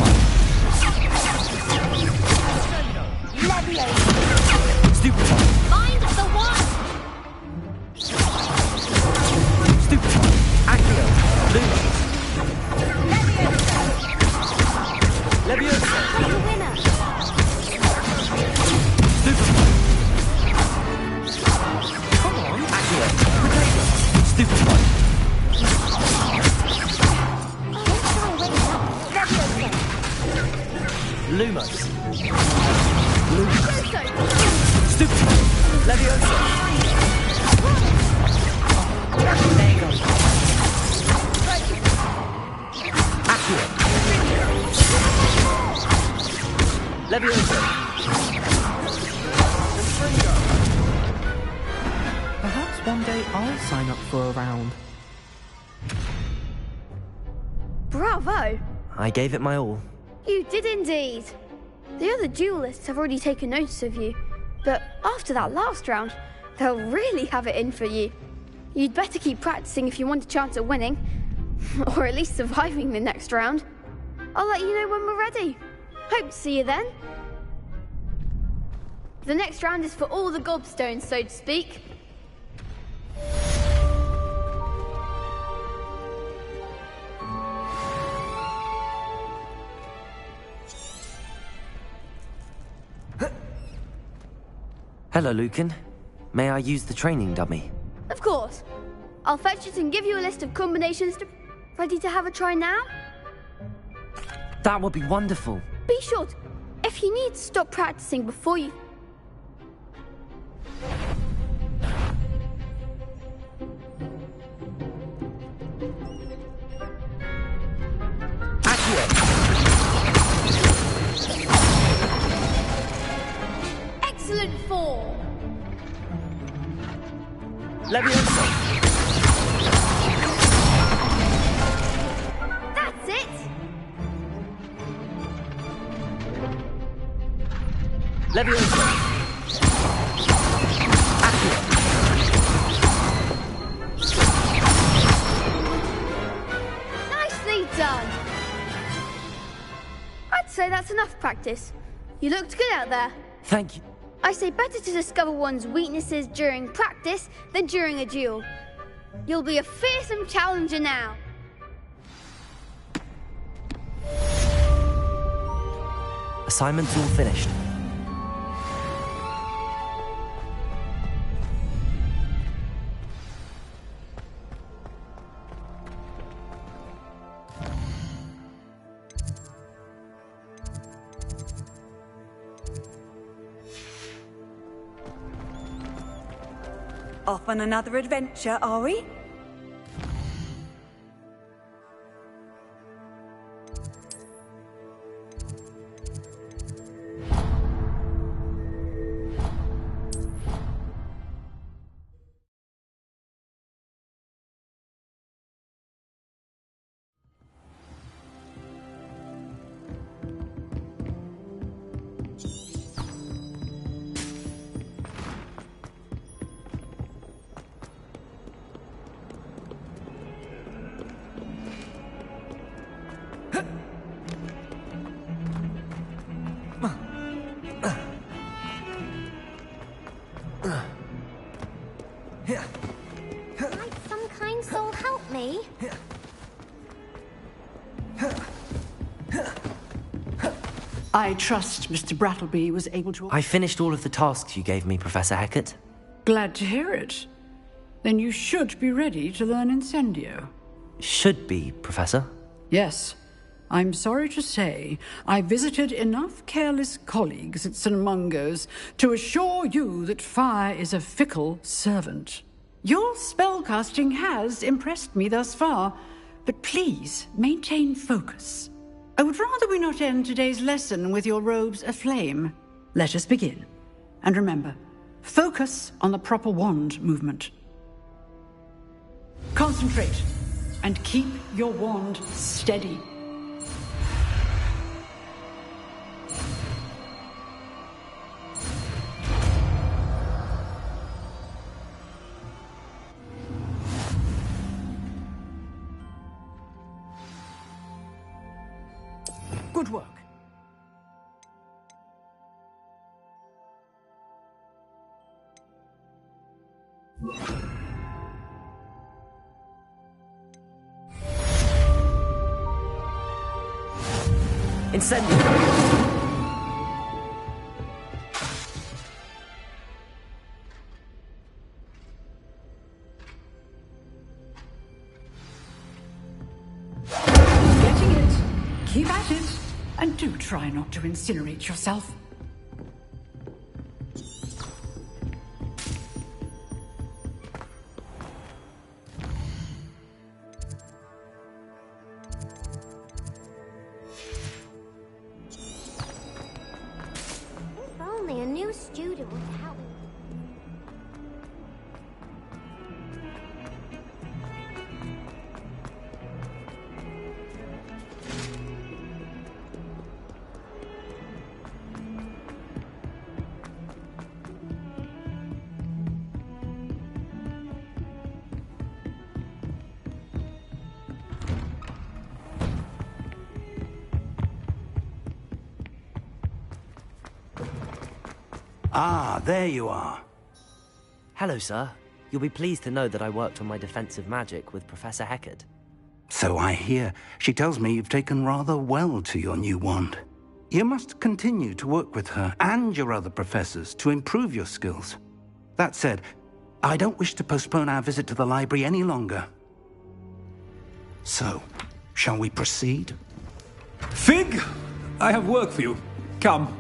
Leviosa. Stupid. Mind the one. Stupid. Accio. Lose. Leviosa. Leviosa. You're the winner. Stupid. Come on. Accio. Potato. Stupid one. Lumos. Stupid. Leviosa. There you go. Accurate. Leviosa. Perhaps one day I'll sign up for a round. Bravo. I gave it my all. You did indeed. The other duelists have already taken notice of you, but after that last round, they'll really have it in for you. You'd better keep practicing if you want a chance at winning, or at least surviving the next round. I'll let you know when we're ready. Hope to see you then. The next round is for all the gobstones, so to speak. Hello, Lucan. May I use the training dummy? Of course. I'll fetch it and give you a list of combinations to... Ready to have a try now? That would be wonderful. Be sure to... If you need to stop practicing before you... Excellent form. Leviosa. That's it. Leviosa. Nicely done. I'd say that's enough practice. You looked good out there. Thank you. I say better to discover one's weaknesses during practice than during a duel. You'll be a fearsome challenger now. Assignment's all finished. Off on another adventure, are we? Might some kind soul help me? I trust Mr. Brattleby was able to... I finished all of the tasks you gave me, Professor Hecat. Glad to hear it. Then you should be ready to learn Incendio. Should be, Professor. Yes. I'm sorry to say, I visited enough careless colleagues at St. Mungo's to assure you that fire is a fickle servant. Your spellcasting has impressed me thus far, but please maintain focus. I would rather we not end today's lesson with your robes aflame. Let us begin. And remember, focus on the proper wand movement. Concentrate, and keep your wand steady. Good work. Incendio! Getting it. Keep at it. And do try not to incinerate yourself. If only a new student would help. Ah, there you are. Hello, sir. You'll be pleased to know that I worked on my defensive magic with Professor Hecat. So I hear. She tells me you've taken rather well to your new wand. You must continue to work with her and your other professors to improve your skills. That said, I don't wish to postpone our visit to the library any longer. So, shall we proceed? Fig, I have work for you. Come.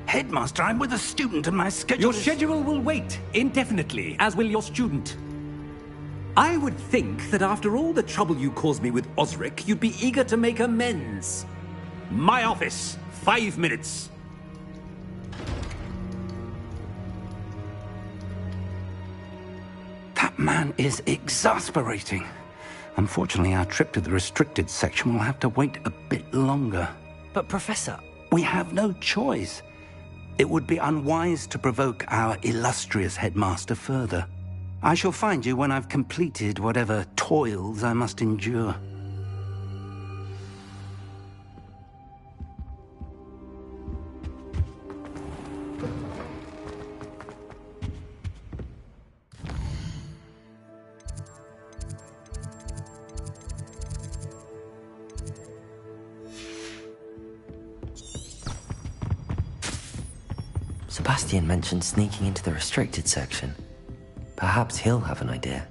Headmaster, I'm with a student and my schedule Your schedule will wait indefinitely, as will your student. I would think that after all the trouble you caused me with Osric, you'd be eager to make amends. My office, 5 minutes. That man is exasperating. Unfortunately, our trip to the restricted section will have to wait a bit longer. But, Professor... We have no choice. It would be unwise to provoke our illustrious headmaster further. I shall find you when I've completed whatever toils I must endure. Sebastian mentioned sneaking into the restricted section. Perhaps he'll have an idea.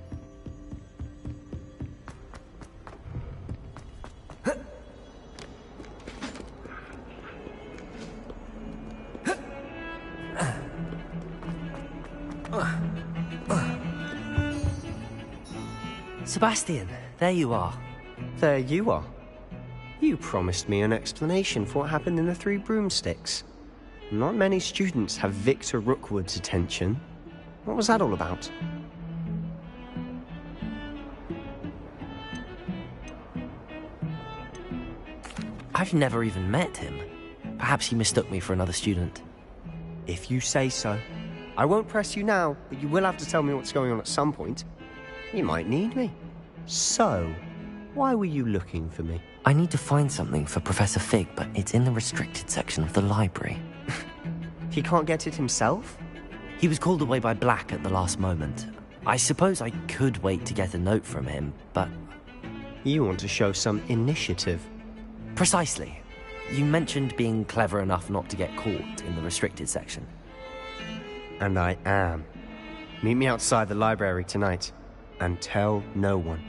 Sebastian, there you are. There you are. You promised me an explanation for what happened in the Three Broomsticks. Not many students have Victor Rookwood's attention. What was that all about? I've never even met him. Perhaps he mistook me for another student. If you say so. I won't press you now, but you will have to tell me what's going on at some point. You might need me. So, why were you looking for me? I need to find something for Professor Fig, but it's in the restricted section of the library. He can't get it himself? He was called away by Black at the last moment. I suppose I could wait to get a note from him, but... You want to show some initiative. Precisely. You mentioned being clever enough not to get caught in the restricted section. And I am. Meet me outside the library tonight, and tell no one.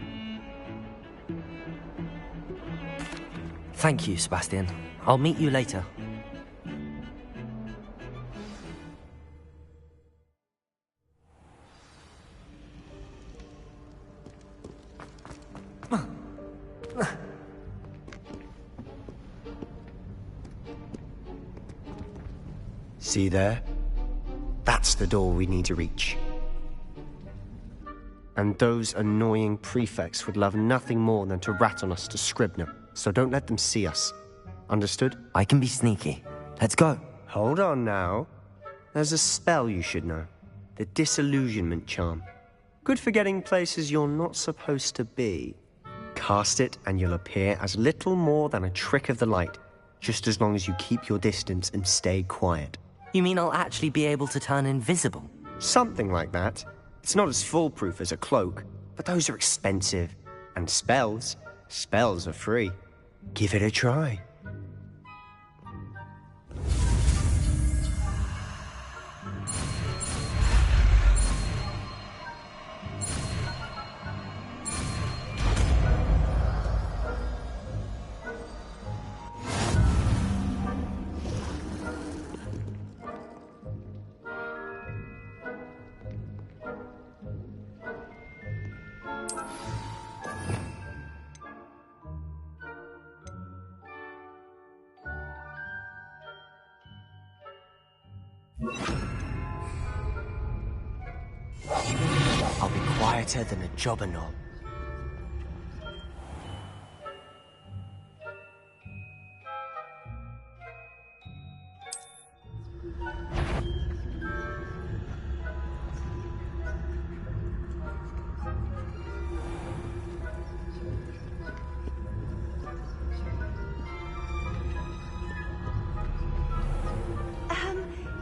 Thank you, Sebastian. I'll meet you later. See there? That's the door we need to reach. And those annoying prefects would love nothing more than to rat on us to Scribner, so don't let them see us. Understood? I can be sneaky. Let's go. Hold on now. There's a spell you should know. The Disillusionment Charm. Good for getting places you're not supposed to be. Cast it and you'll appear as little more than a trick of the light, just as long as you keep your distance and stay quiet. You mean I'll actually be able to turn invisible? Something like that. It's not as foolproof as a cloak, but those are expensive. And spells are free. Give it a try. I'll be quieter than a jobber knob.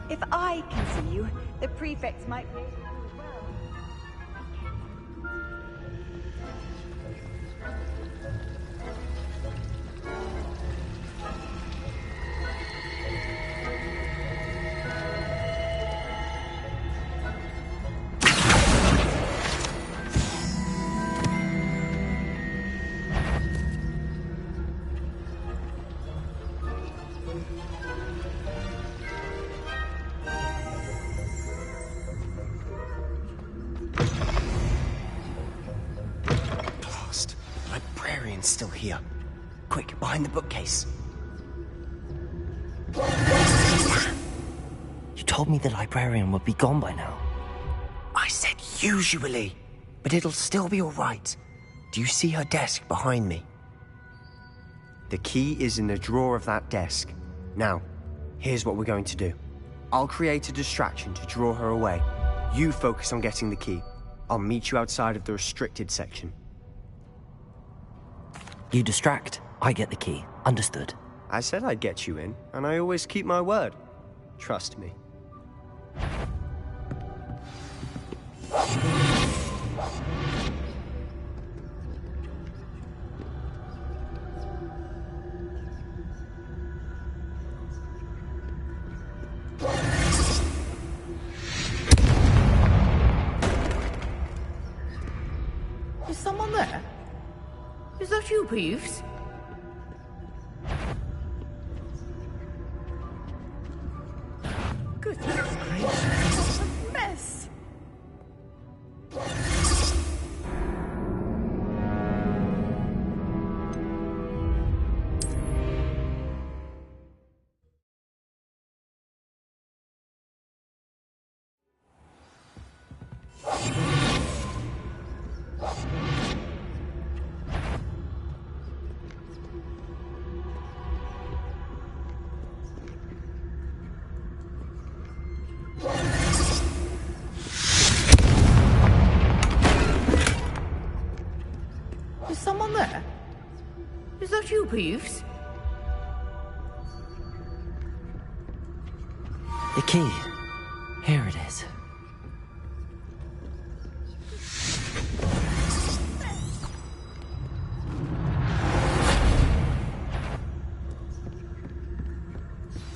If I can see you, the prefects might be able to as well. Still here. Quick, behind the bookcase. You told me the librarian would be gone by now. I said usually, but it'll still be all right. Do you see her desk behind me? The key is in the drawer of that desk. Now, here's what we're going to do. I'll create a distraction to draw her away. You focus on getting the key. I'll meet you outside of the restricted section. You distract, I get the key. Understood. I said I'd get you in, and I always keep my word. Trust me. there? Is that you, Peeves? Goodness gracious, what a mess! Is someone there? Is that you, Peeves? The key. Here it is.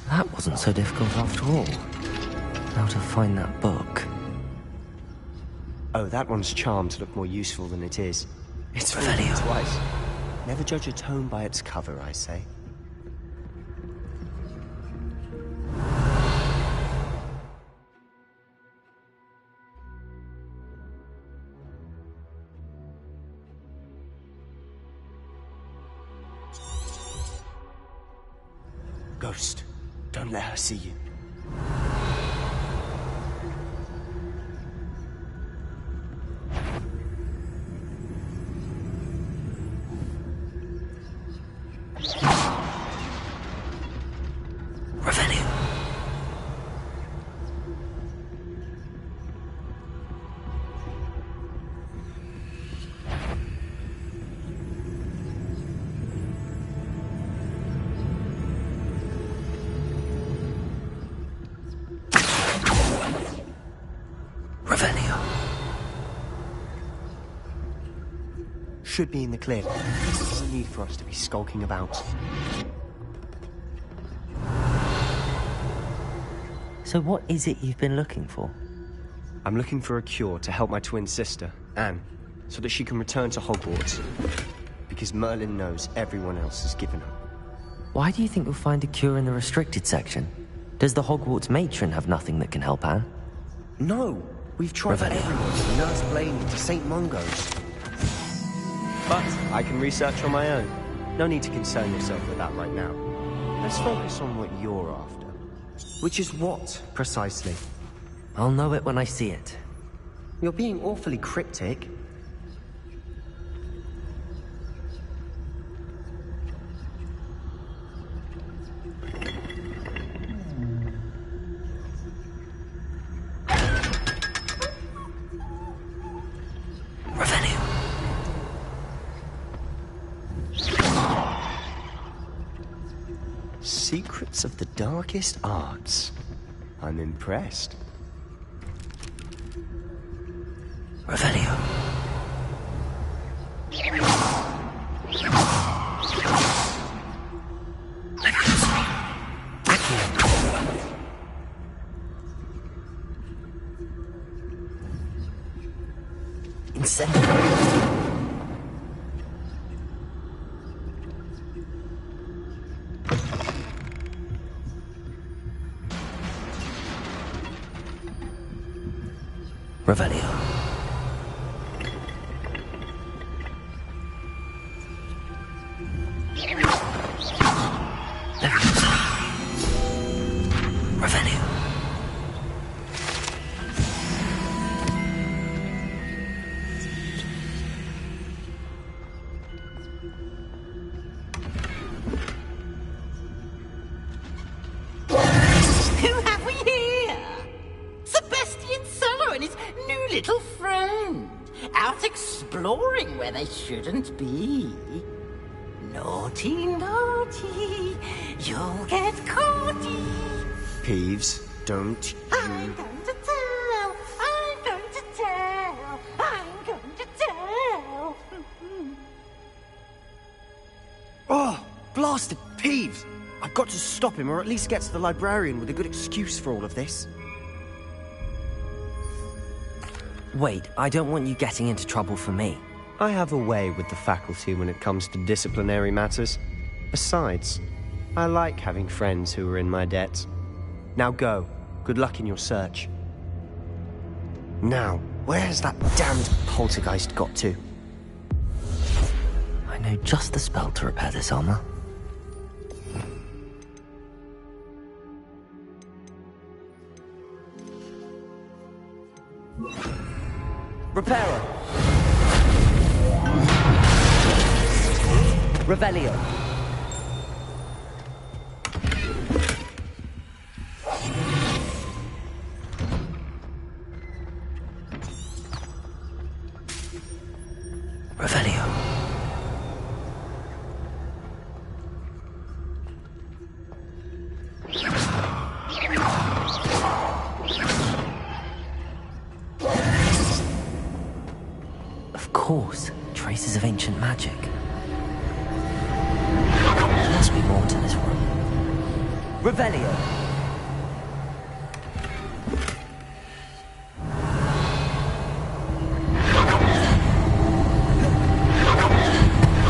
That wasn't so difficult after all. How to find that book. Oh, that one's charmed to look more useful than it is. It's fooled me twice. Never judge a tome by its cover, I say. Ghost, don't let her see you. Should be in the clear. No need for us to be skulking about. So what is it you've been looking for? I'm looking for a cure to help my twin sister, Anne, so that she can return to Hogwarts. Because Merlin knows everyone else has given up. Why do you think you'll find a cure in the restricted section? Does the Hogwarts matron have nothing that can help Anne? No! We've tried everyone, from Nurse Blaney to St. Mungo's. But I can research on my own. No need to concern yourself with that right now. Let's focus on what you're after. Which is what, precisely? I'll know it when I see it. You're being awfully cryptic. Secrets of the darkest arts. I'm impressed. Revelio. Incendiary. Revelio. Revelio. Who have we here? Sebastian Cello and his new little friend. Out exploring where they shouldn't be. Naughty, naughty. You'll get caughty. Peeves, don't I'm going to tell. I'm going to tell. I'm going to tell. Oh, blasted Peeves! I've got to stop him, or at least get to the librarian with a good excuse for all of this. Wait, I don't want you getting into trouble for me. I have a way with the faculty when it comes to disciplinary matters. Besides, I like having friends who are in my debt. Now go. Good luck in your search. Now, where's that damned poltergeist got to? I know just the spell to repair this armor. Reparo. Revelio. Revelio. Of course, traces of ancient magic. There must be more to this room. Revelio.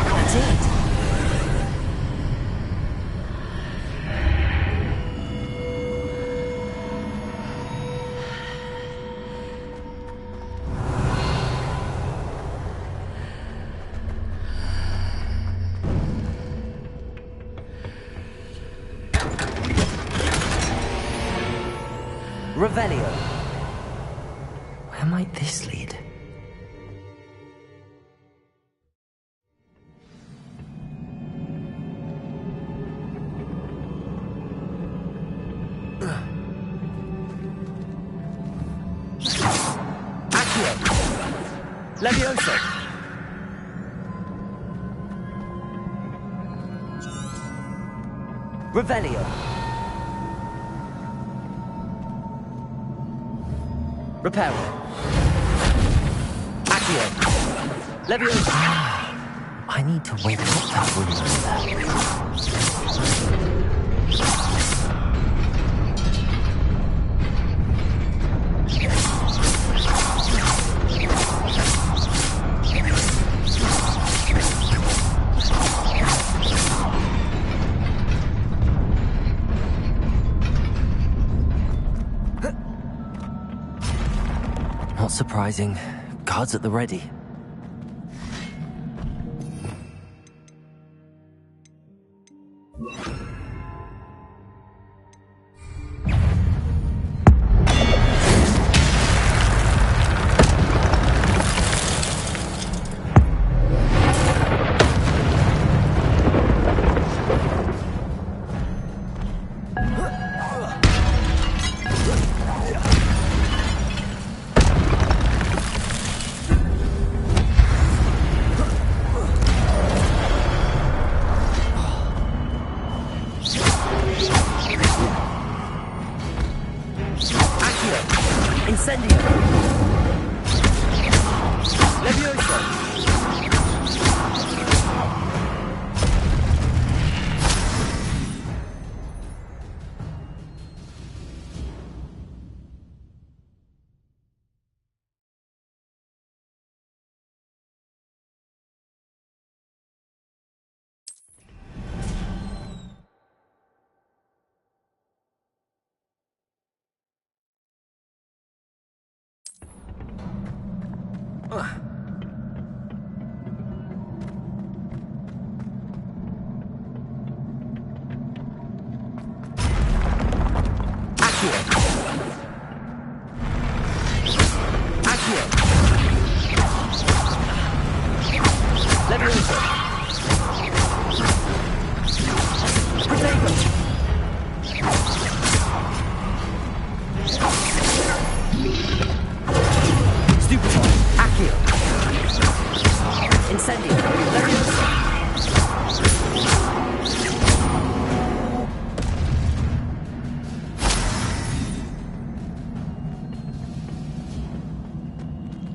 That's it. Revelio. Where might this lead? Accio. Levioso. Revelio. Reparo. Accio. Levioso. I need to wake up that woman Not surprising. Guards at the ready. Incendio. Levioso.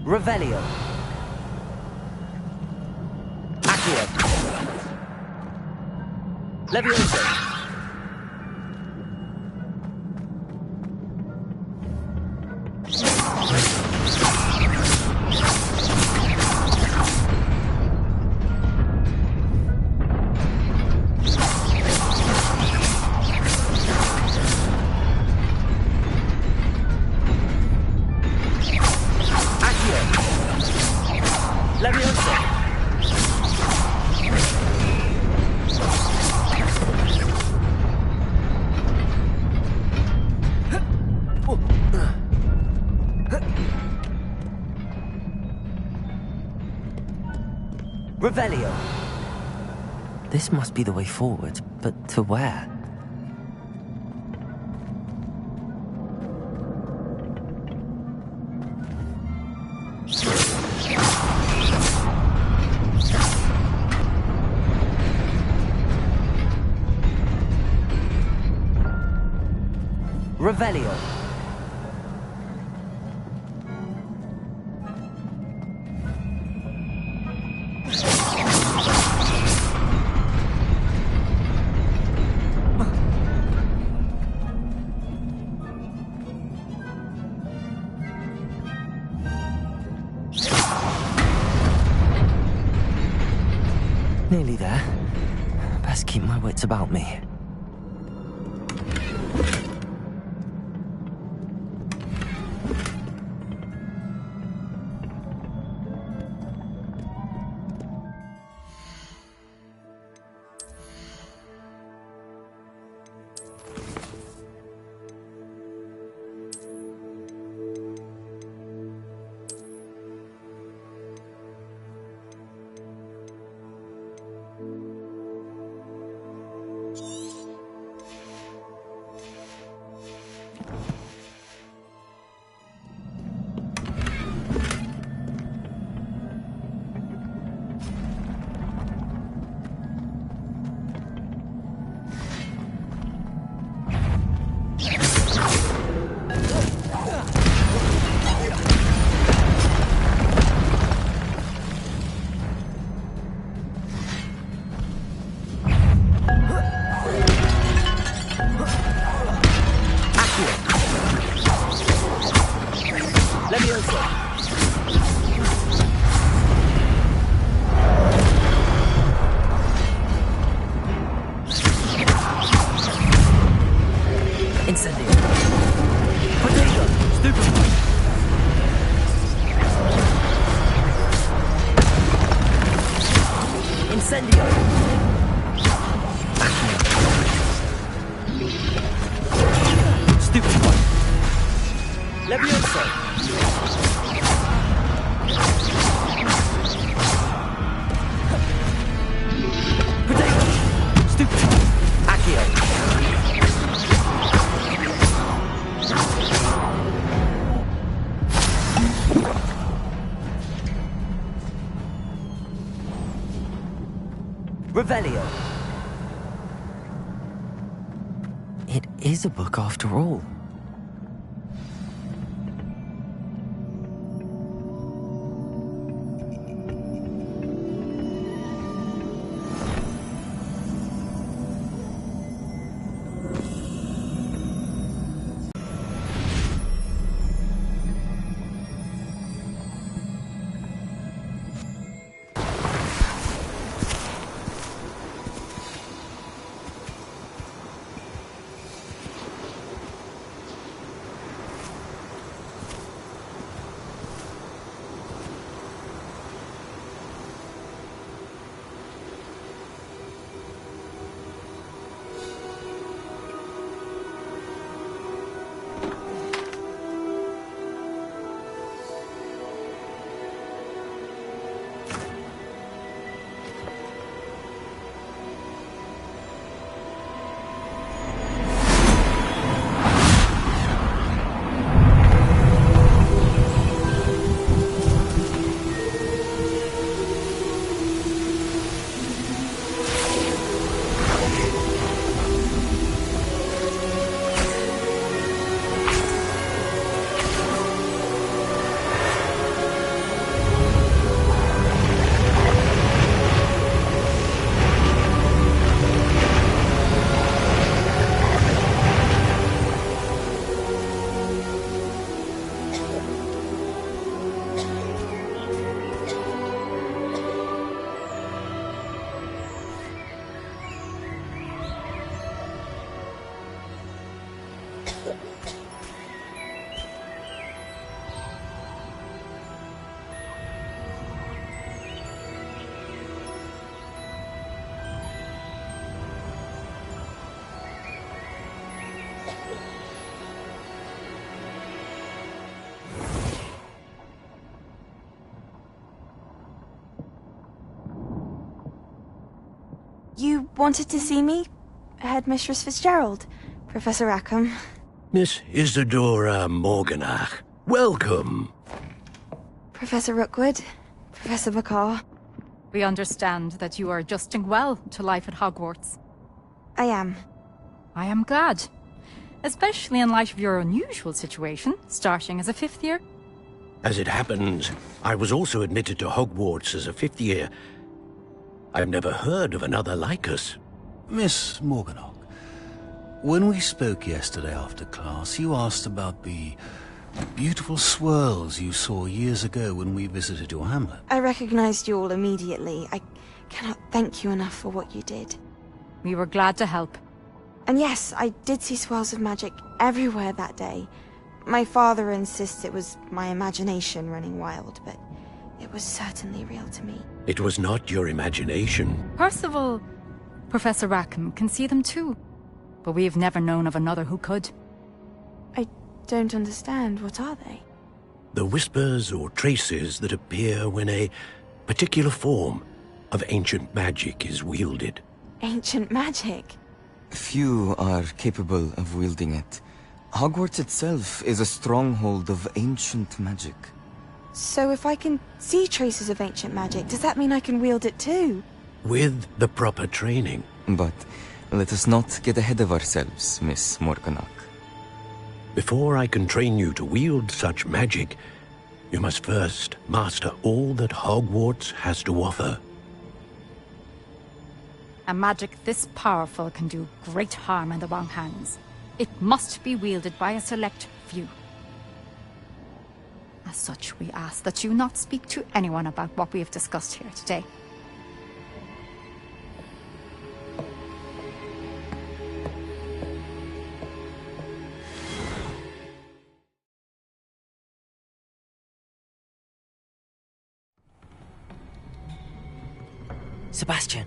Revelio. Accio. Levioso. Revelio! This must be the way forward, but to where? Revelio. Nearly there. Best keep my wits about me. Revelio. It is a book after all. You wanted to see me? Headmistress Fitzgerald, Professor Rackham. Miss Isadora Morganach, welcome. Professor Rookwood, Professor Bakar. We understand that you are adjusting well to life at Hogwarts. I am. I am glad. Especially in light of your unusual situation, starting as a 5th year. As it happens, I was also admitted to Hogwarts as a 5th year. I've never heard of another like us. Miss Morganach, when we spoke yesterday after class, you asked about the beautiful swirls you saw years ago when we visited your hamlet. I recognized you all immediately. I cannot thank you enough for what you did. We were glad to help. And yes, I did see swirls of magic everywhere that day. My father insists it was my imagination running wild, but it was certainly real to me. It was not your imagination. Percival, Professor Rackham can see them too. But we have never known of another who could. I don't understand. What are they? The whispers or traces that appear when a particular form of ancient magic is wielded. Ancient magic? Few are capable of wielding it. Hogwarts itself is a stronghold of ancient magic. So if I can see traces of ancient magic, does that mean I can wield it too? With the proper training. But let us not get ahead of ourselves, Miss Morganach. Before I can train you to wield such magic, you must first master all that Hogwarts has to offer. A magic this powerful can do great harm in the wrong hands. It must be wielded by a select few. As such, we ask that you not speak to anyone about what we have discussed here today. Sebastian.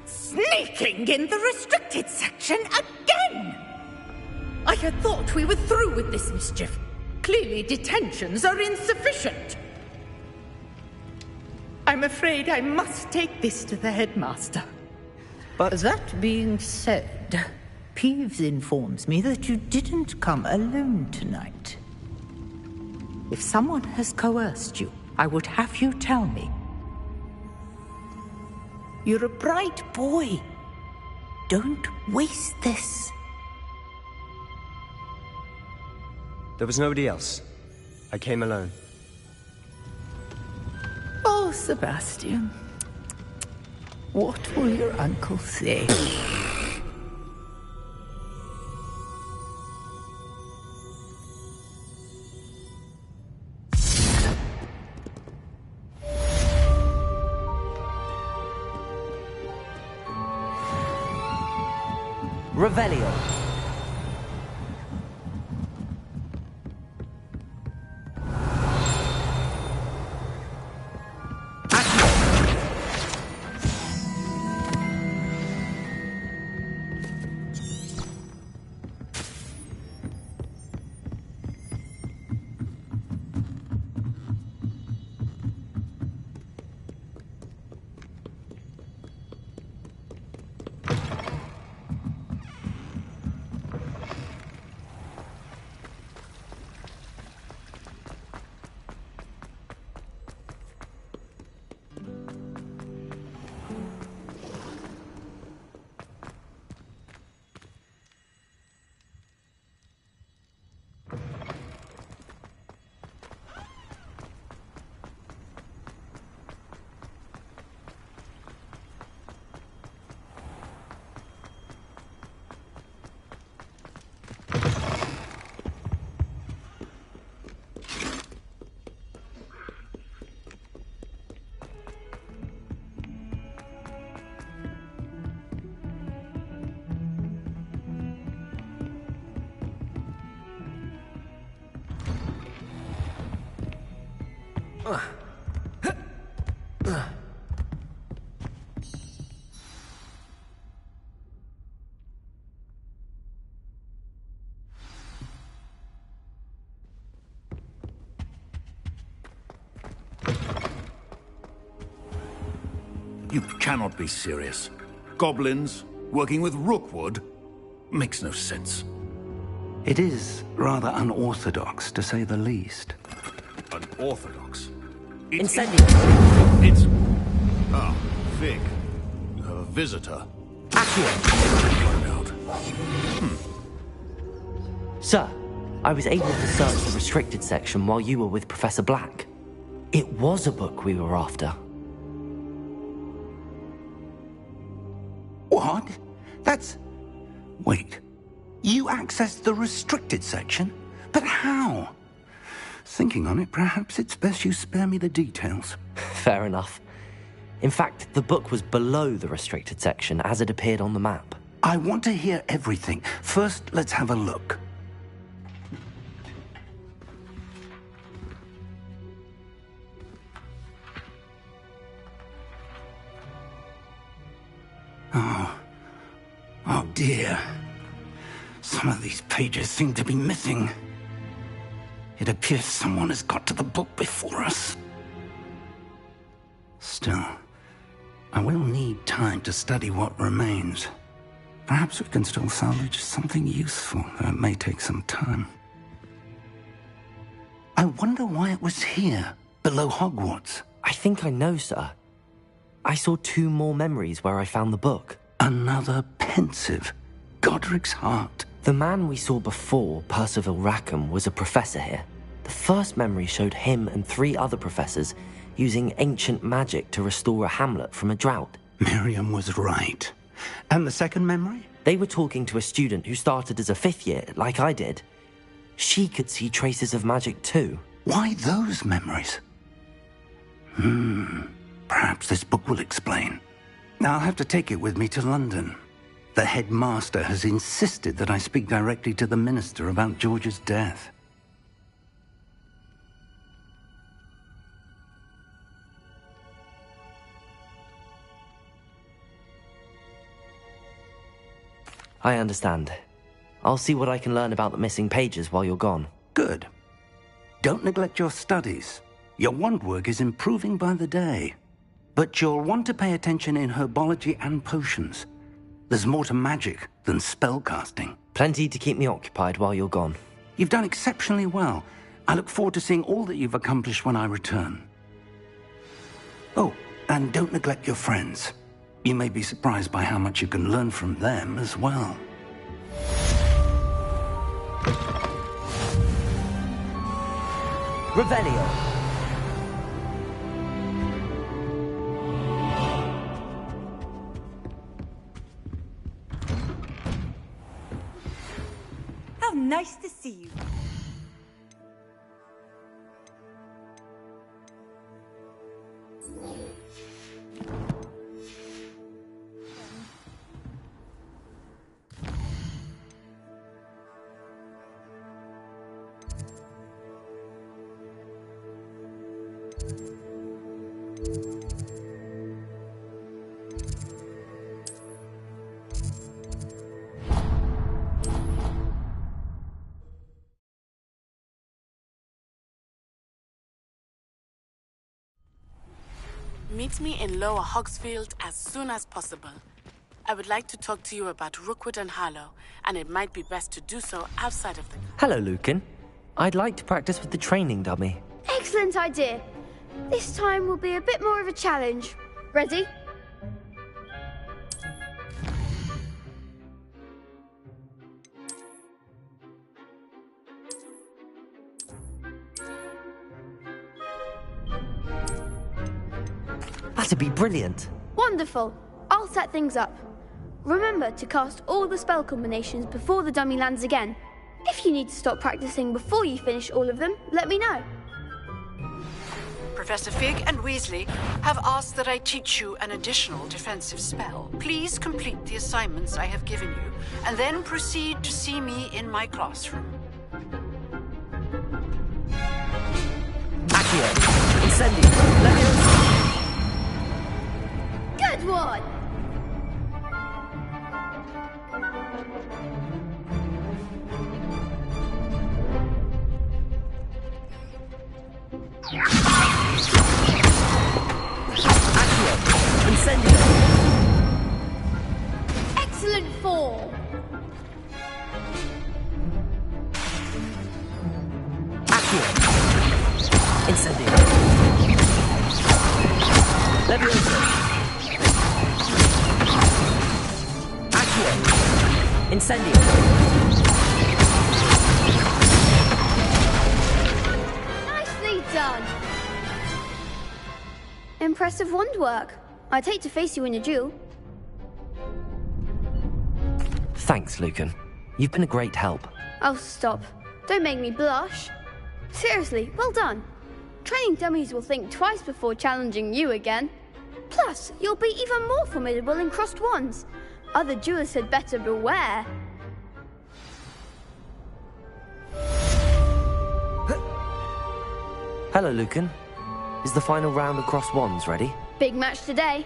Sneaking in the restricted section again! I had thought we were through with this mischief. Clearly detentions are insufficient. I'm afraid I must take this to the headmaster. But that being said, Peeves informs me that you didn't come alone tonight. If someone has coerced you, I would have you tell me. You're a bright boy. Don't waste this. There was nobody else. I came alone. Oh, Sebastian. What will your uncle say? Revelio. You cannot be serious. Goblins working with Rookwood makes no sense. It is rather unorthodox, to say the least. Unorthodox? Incendiary! It's... Ah, Vic. You have a visitor. Sir, I was able to search the restricted section while you were with Professor Black. It was a book we were after. What? That's... Wait. You accessed the restricted section? But how? Thinking on it, perhaps it's best you spare me the details. Fair enough. In fact, the book was below the restricted section as it appeared on the map. I want to hear everything. First, let's have a look. Oh dear. Some of these pages seem to be missing. It appears someone has got to the book before us. Still, I will need time to study what remains. Perhaps we can still salvage something useful, though it may take some time. I wonder why it was here, below Hogwarts. I think I know, sir. I saw 2 more memories where I found the book. Another pensive. Godric's heart. The man we saw before, Percival Rackham, was a professor here. The first memory showed him and 3 other professors using ancient magic to restore a hamlet from a drought. Miriam was right. And the second memory? They were talking to a student who started as a 5th year, like I did. She could see traces of magic too. Why those memories? Perhaps this book will explain. Now I'll have to take it with me to London. The headmaster has insisted that I speak directly to the minister about George's death. I understand. I'll see what I can learn about the missing pages while you're gone. Good. Don't neglect your studies. Your wand work is improving by the day. But you'll want to pay attention in herbology and potions. There's more to magic than spellcasting. Plenty to keep me occupied while you're gone. You've done exceptionally well. I look forward to seeing all that you've accomplished when I return. Oh, and don't neglect your friends. You may be surprised by how much you can learn from them as well. Revelio. How nice to see you. Meet me in Lower Hogsfield as soon as possible. I would like to talk to you about Rookwood and Harlow, and it might be best to do so outside of the... Hello, Lucan. I'd like to practice with the training dummy. Excellent idea. This time will be a bit more of a challenge. Ready? That'd be brilliant. Wonderful. I'll set things up. Remember to cast all the spell combinations before the dummy lands again. If you need to stop practicing before you finish all of them, let me know. Professor Fig and Weasley have asked that I teach you an additional defensive spell. Please complete the assignments I have given you, and then proceed to see me in my classroom. Accio. Incendio! Leviosa! Good one! Accio! Incendio! Excellent fall! Accio! Incendio! Leviosa! Accio! Incendio! Nicely done! Impressive wand work. I'd hate to face you in a duel. Thanks, Lucan. You've been a great help. Oh, stop. Don't make me blush. Seriously, well done. Training dummies will think twice before challenging you again. Plus, you'll be even more formidable in crossed wands. Other duelists had better beware. Hello, Lucan. Is the final round of crossed wands ready? Big match today.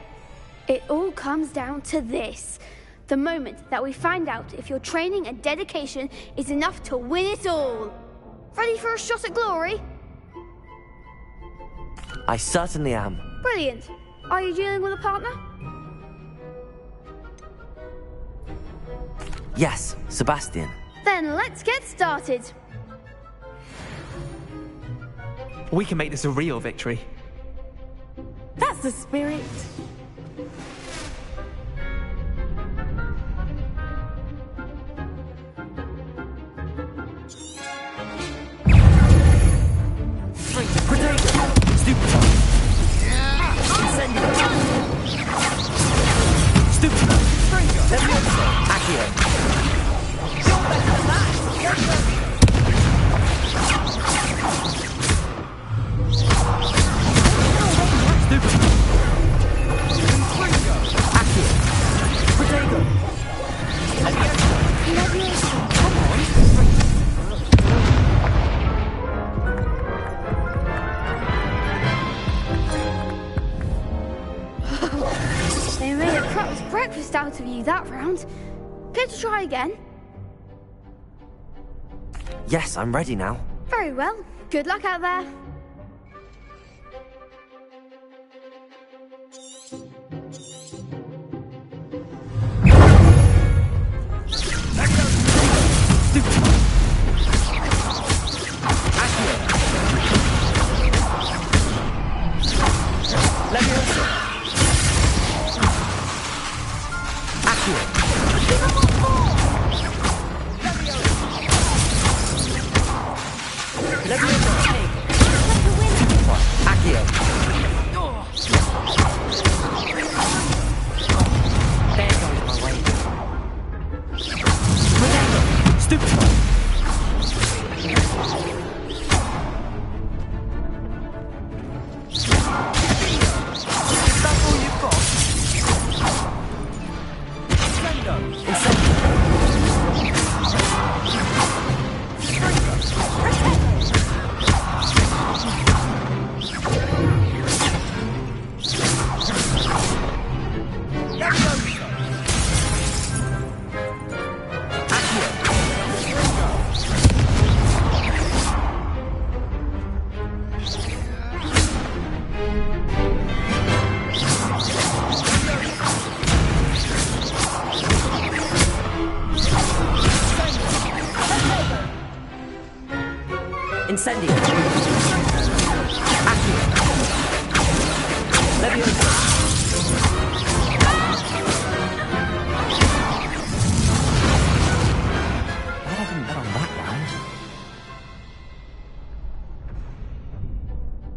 It all comes down to this. The moment that we find out if your training and dedication is enough to win it all. Ready for a shot at glory? I certainly am. Brilliant. Are you dealing with a partner? Yes, Sebastian. Then let's get started. We can make this a real victory. That's the spirit. They made a proper breakfast out of you that round. Care to try again? Yes, I'm ready now. Very well. Good luck out there. Incendio. Accio. Leviosa. I didn't bet on that round.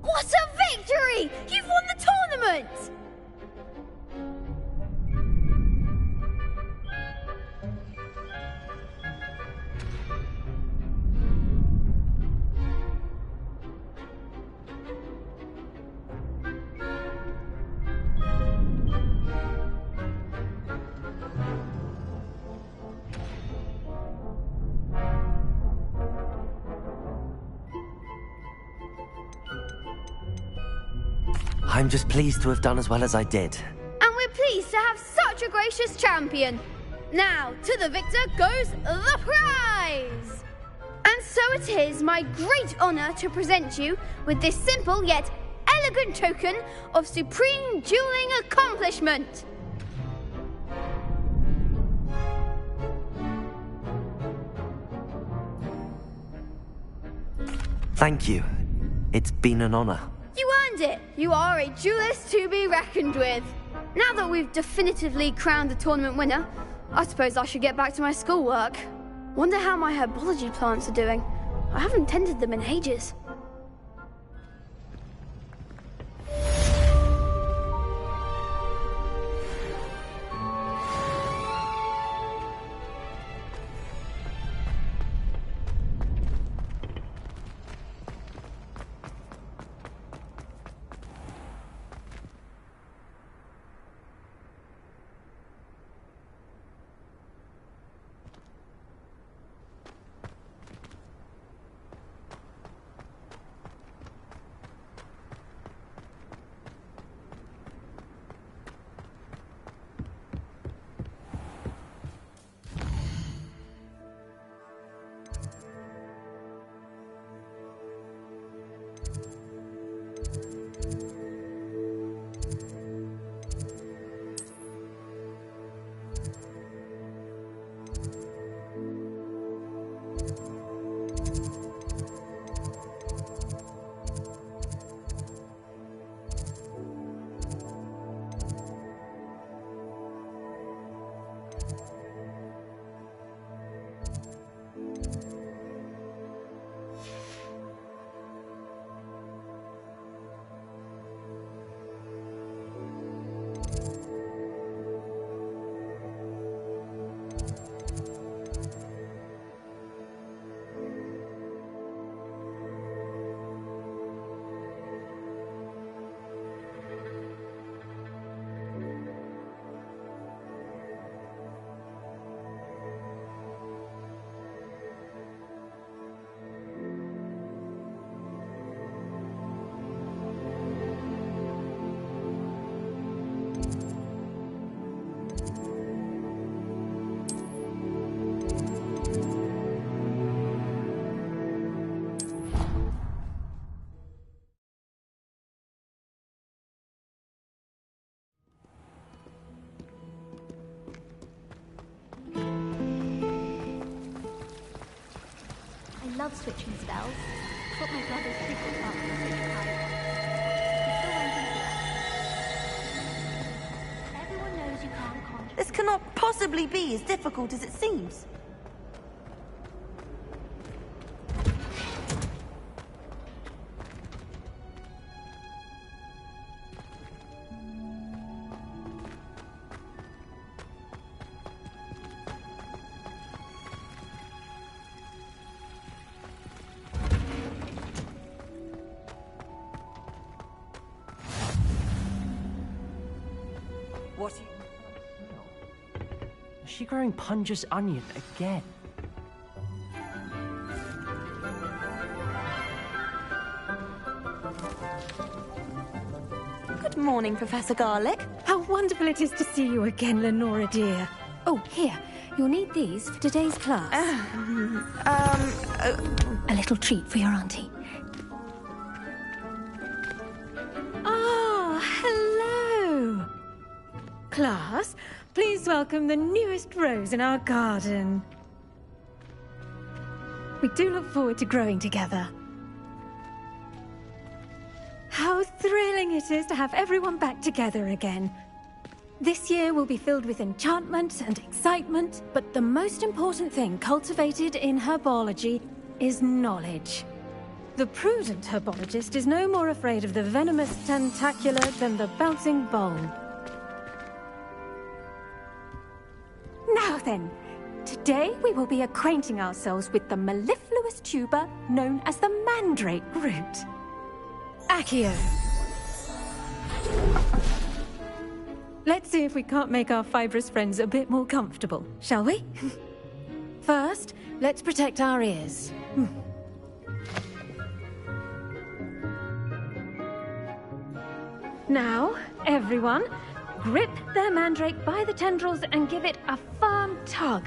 What a victory! You've won the tournament! I'm just pleased to have done as well as I did. And we're pleased to have such a gracious champion. Now, to the victor goes the prize! And so it is my great honour to present you with this simple yet elegant token of supreme dueling accomplishment. Thank you. It's been an honour. You earned it. You are a duelist to be reckoned with. Now that we've definitively crowned the tournament winner, I suppose I should get back to my schoolwork. Wonder how my herbology plants are doing. I haven't tended them in ages. I love switching spells. It's what my brother's frequent up with switch cards. Everyone knows you can't conjure. This cannot possibly be as difficult as it seems. What? Is she growing Punja's onion again? Good morning, Professor Garlic. How wonderful it is to see you again, Lenora dear. Oh, here. You'll need these for today's class. A little treat for your auntie. Ah, hello. Class, please welcome the newest rose in our garden. We do look forward to growing together. How thrilling it is to have everyone back together again. This year will be filled with enchantment and excitement, but the most important thing cultivated in herbology is knowledge. The prudent herbologist is no more afraid of the venomous tentacula than the bouncing bowl. Now then, today we will be acquainting ourselves with the mellifluous tuber known as the mandrake root. Accio. Let's see if we can't make our fibrous friends a bit more comfortable, shall we? First, let's protect our ears. Now, everyone, grip their mandrake by the tendrils and give it a firm tug.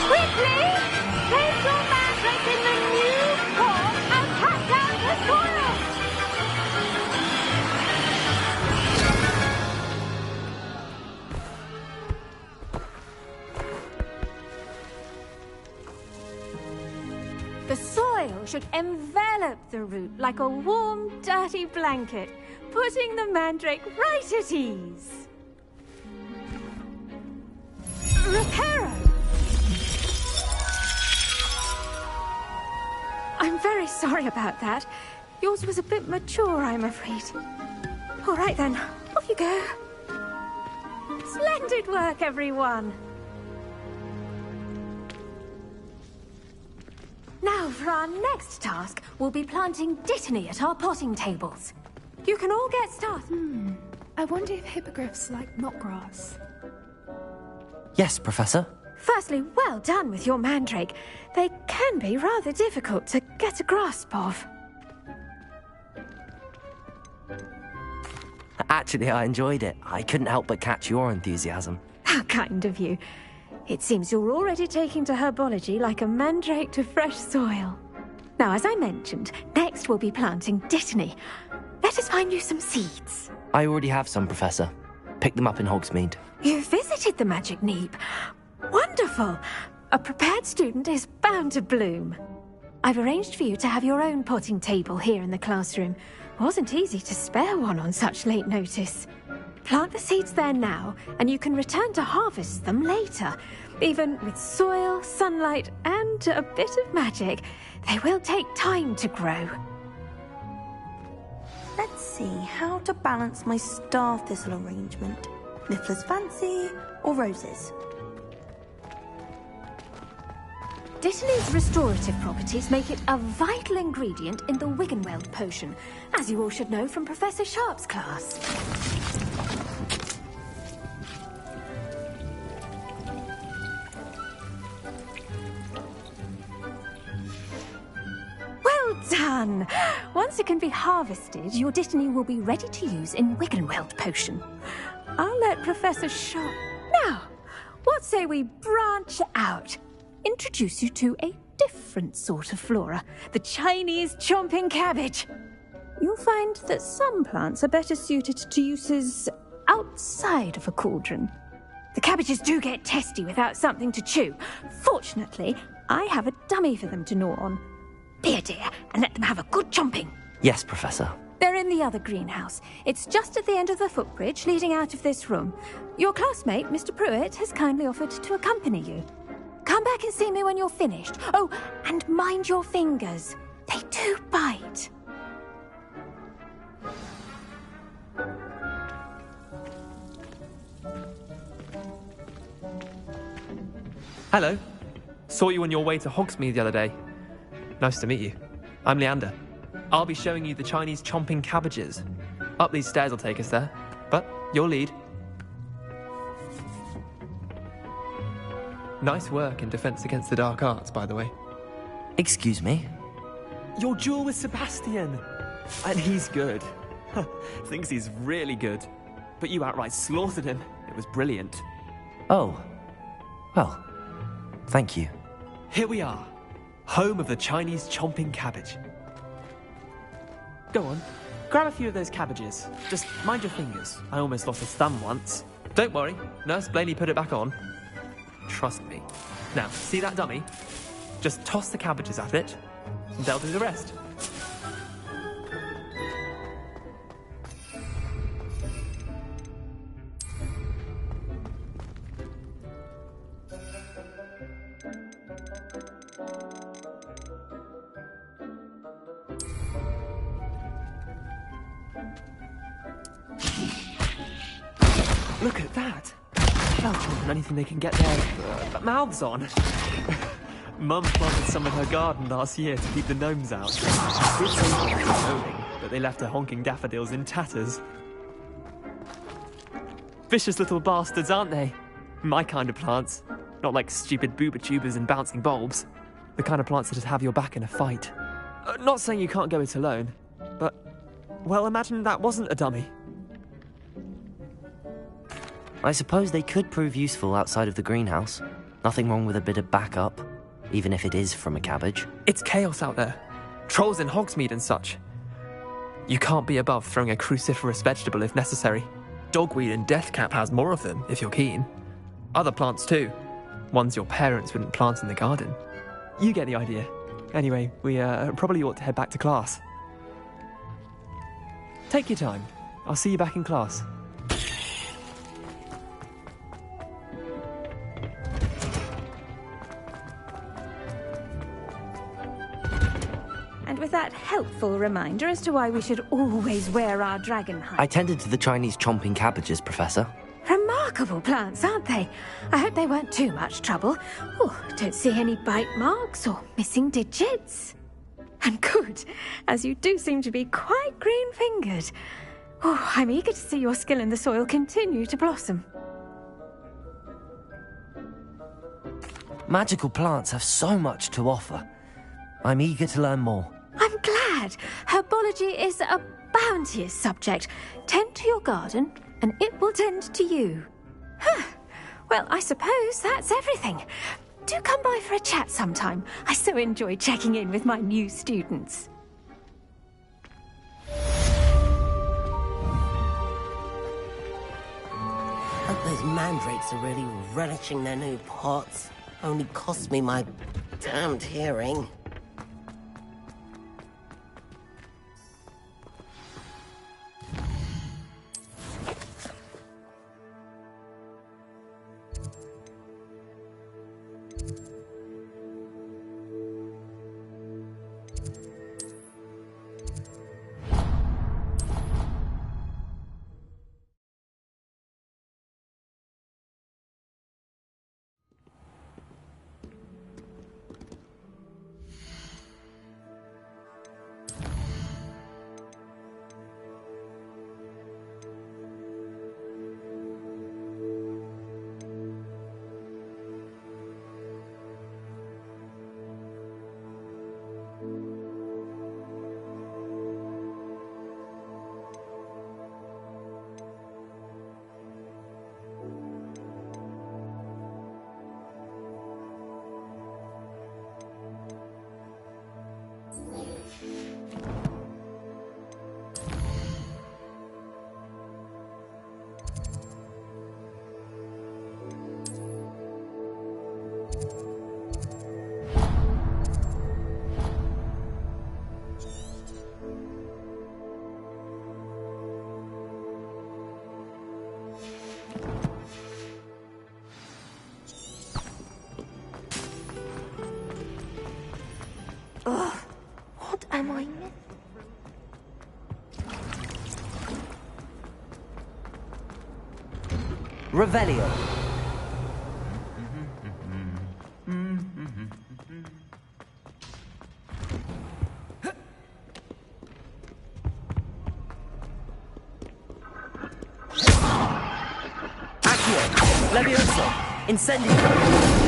Quickly! Place your mandrake in the new form and cut down the soil! The soil should envelop the root like a warm, dirty blanket, putting the mandrake right at ease. Reparo! I'm very sorry about that. Yours was a bit mature, I'm afraid. All right then, off you go. Splendid work, everyone. Now, for our next task, we'll be planting dittany at our potting tables. You can all get started. I wonder if hippogriffs like knotgrass. Yes, Professor. Firstly, well done with your mandrake. They can be rather difficult to get a grasp of. Actually, I enjoyed it. I couldn't help but catch your enthusiasm. How kind of you. It seems you're already taking to herbology like a mandrake to fresh soil. Now, as I mentioned, next we'll be planting dittany. Let us find you some seeds. I already have some, Professor. Pick them up in Hogsmeade. You visited the Magic Neep. Wonderful! A prepared student is bound to bloom. I've arranged for you to have your own potting table here in the classroom. Wasn't easy to spare one on such late notice. Plant the seeds there now, and you can return to harvest them later. Even with soil, sunlight, and a bit of magic, they will take time to grow. Let's see how to balance my star thistle arrangement. Niffler's fancy or roses? Dittany's restorative properties make it a vital ingredient in the Wiggenweld potion, as you all should know from Professor Sharp's class. Well done! Once it can be harvested, your dittany will be ready to use in Wiggenweld potion. I'll let Professor Sharp... Now, what say we branch out? Introduce you to a different sort of flora, the Chinese chomping cabbage. You'll find that some plants are better suited to uses outside of a cauldron. The cabbages do get testy without something to chew. Fortunately, I have a dummy for them to gnaw on. Be a dear and let them have a good chomping. Yes, Professor. They're in the other greenhouse. It's just at the end of the footbridge leading out of this room. Your classmate, Mr. Pruitt, has kindly offered to accompany you. Come back and see me when you're finished. Oh, and mind your fingers. They do bite. Hello. Saw you on your way to Hogsmeade the other day. Nice to meet you. I'm Leander. I'll be showing you the Chinese chomping cabbages. Up these stairs will take us there, but you'll lead. Nice work in Defense Against the Dark Arts, by the way. Excuse me? Your duel with Sebastian! And he's good. Thinks he's really good. But you outright slaughtered him. It was brilliant. Oh. Well, thank you. Here we are. Home of the Chinese chomping cabbage. Go on. Grab a few of those cabbages. Just mind your fingers. I almost lost a thumb once. Don't worry. Nurse Blaney put it back on. Trust me. Now, see that dummy? Just toss the cabbages at it, and they'll do the rest. Look at that! Oh, anything they can get their mouths on. Mum planted some in her garden last year to keep the gnomes out. She did say they were but they left her honking daffodils in tatters. Vicious little bastards, aren't they? My kind of plants. Not like stupid booba tubers and bouncing bulbs. The kind of plants that'd have your back in a fight. Not saying you can't go it alone, but, well, imagine that wasn't a dummy. I suppose they could prove useful outside of the greenhouse. Nothing wrong with a bit of backup, even if it is from a cabbage. It's chaos out there. Trolls in Hogsmeade and such. You can't be above throwing a cruciferous vegetable if necessary. Dogweed and deathcap has more of them, if you're keen. Other plants too. Ones your parents wouldn't plant in the garden. You get the idea. Anyway, we probably ought to head back to class. Take your time. I'll see you back in class. And with that helpful reminder as to why we should always wear our dragon hide. I tended to the Chinese chomping cabbages, Professor. Remarkable plants, aren't they? I hope they weren't too much trouble. Oh, don't see any bite marks or missing digits. And good, as you do seem to be quite green-fingered. Oh, I'm eager to see your skill in the soil continue to blossom. Magical plants have so much to offer. I'm eager to learn more. I'm glad. Herbology is a bounteous subject. Tend to your garden, and it will tend to you. Huh. Well, I suppose that's everything. Do come by for a chat sometime. I so enjoy checking in with my new students. Hope those mandrakes are really relishing their new pots. Only cost me my damned hearing. Ugh, what am I missing? Revelio. Accio. Levioso. Incendio.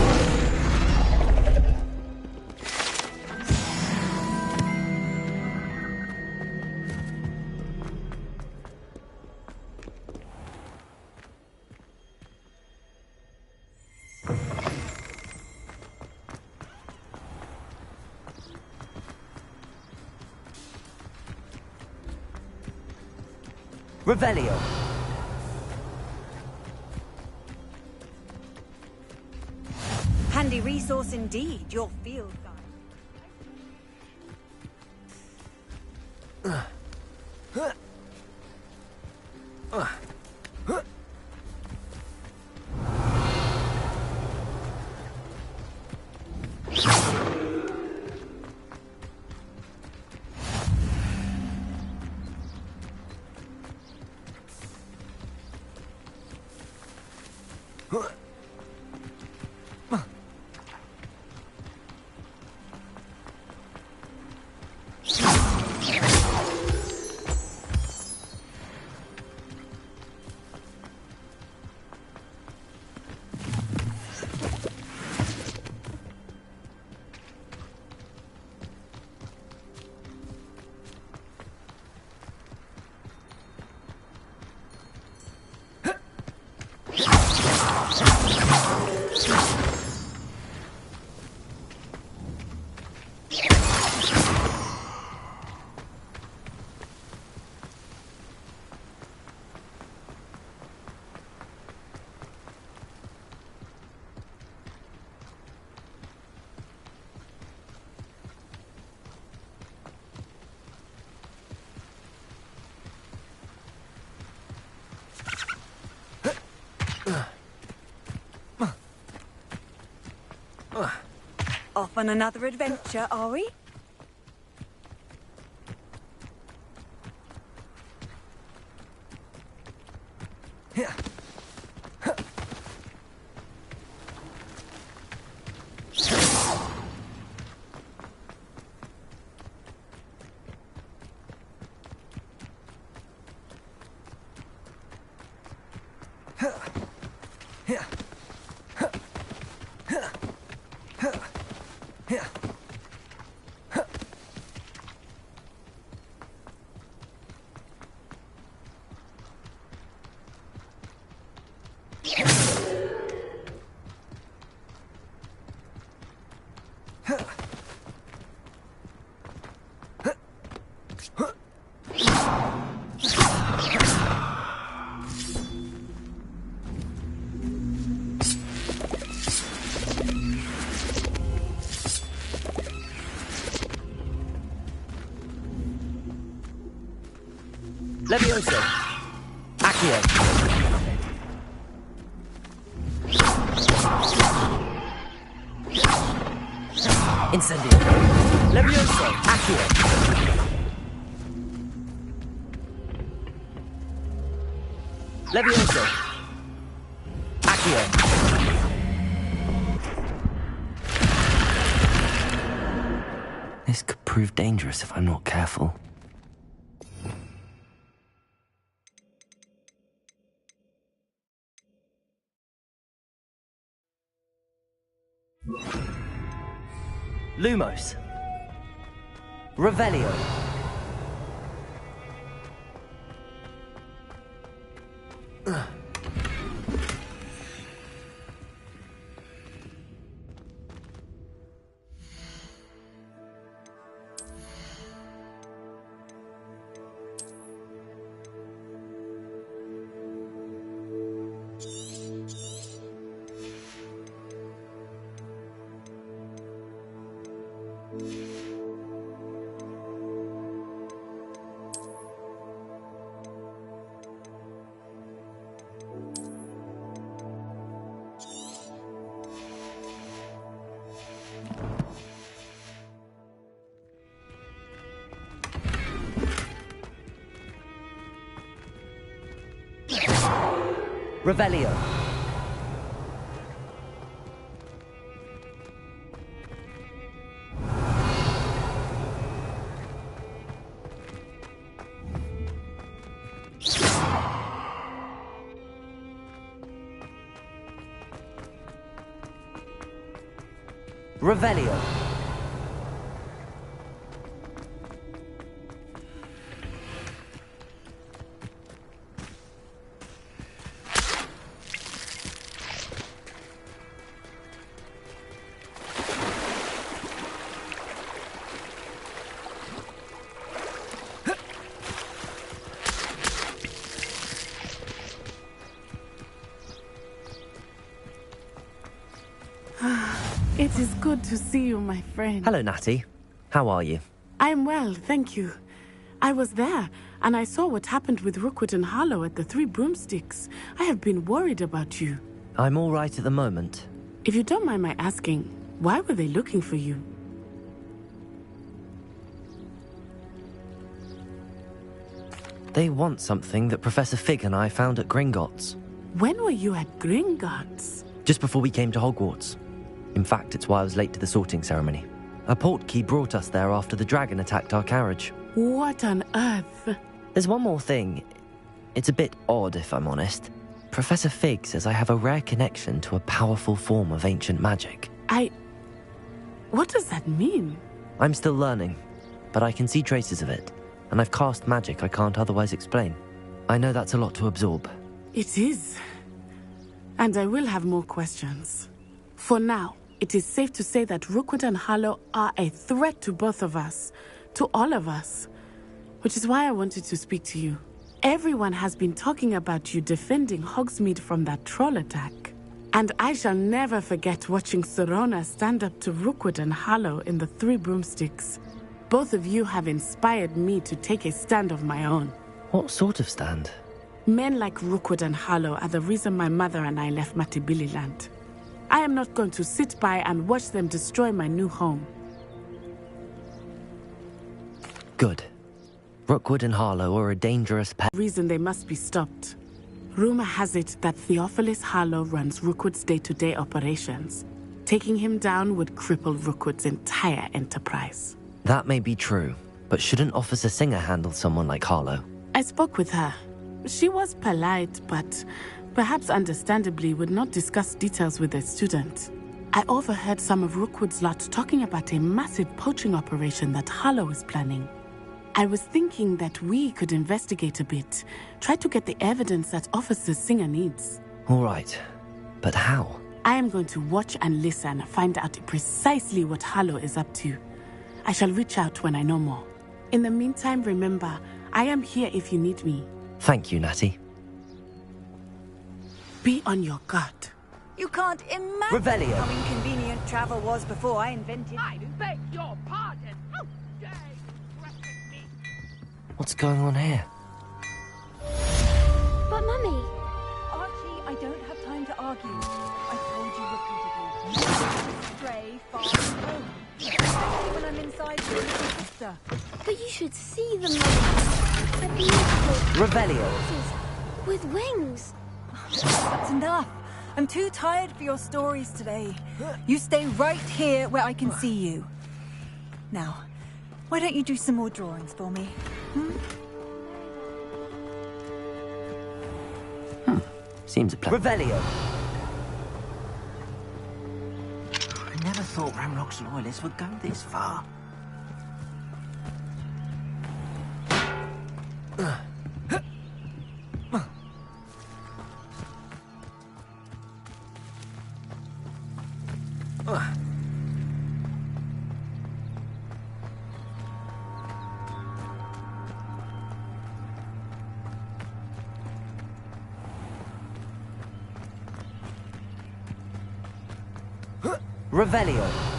Revelio. Handy resource indeed, your field guide. Off on another adventure, are we? Levioso. Accio. Incendio. Levioso. Accio. Levioso. Accio. This could prove dangerous if I'm not careful. Lumos. Revelio. Revelio. Revelio. It is good to see you, my friend. Hello, Natty. How are you? I'm well, thank you. I was there, and I saw what happened with Rookwood and Harlow at the Three Broomsticks. I have been worried about you. I'm all right at the moment. If you don't mind my asking, why were they looking for you? They want something that Professor Fig and I found at Gringotts. When were you at Gringotts? Just before we came to Hogwarts. In fact, it's why I was late to the sorting ceremony. A portkey brought us there after the dragon attacked our carriage. What on earth? There's one more thing. It's a bit odd, if I'm honest. Professor Fig says I have a rare connection to a powerful form of ancient magic. What does that mean? I'm still learning, but I can see traces of it, and I've cast magic I can't otherwise explain. I know that's a lot to absorb. It is. And I will have more questions. For now, it is safe to say that Rookwood and Harlow are a threat to both of us, to all of us, which is why I wanted to speak to you. Everyone has been talking about you defending Hogsmeade from that troll attack. And I shall never forget watching Serona stand up to Rookwood and Harlow in the Three Broomsticks. Both of you have inspired me to take a stand of my own. What sort of stand? Men like Rookwood and Harlow are the reason my mother and I left Matibili land. I am not going to sit by and watch them destroy my new home. Good. Rookwood and Harlow are a dangerous pair. Reason they must be stopped. Rumor has it that Theophilus Harlow runs Rookwood's day-to-day operations. Taking him down would cripple Rookwood's entire enterprise. That may be true, but shouldn't Officer Singer handle someone like Harlow? I spoke with her. She was polite, but perhaps understandably would not discuss details with a student. I overheard some of Rookwood's lot talking about a massive poaching operation that Harlow is planning. I was thinking that we could investigate a bit, try to get the evidence that Officer Singer needs. All right, but how? I am going to watch and listen, find out precisely what Harlow is up to. I shall reach out when I know more. In the meantime, remember, I am here if you need me. Thank you, Natty. Be on your guard. You can't imagine Revelio. how inconvenient travel was before I invented... I beg your pardon. How dare you? What's going on here? But, Mummy... Archie, I don't have time to argue. I told you repeatedly. Stray far from home. Especially when I'm inside with your sister. But you should see them, Mummy. They're beautiful. Revelio. Horses with wings. That's enough. I'm too tired for your stories today. You stay right here where I can see you. Now, why don't you do some more drawings for me? Seems a plan. Revelio. I never thought Ramrock's loyalists would go this far. Revelio.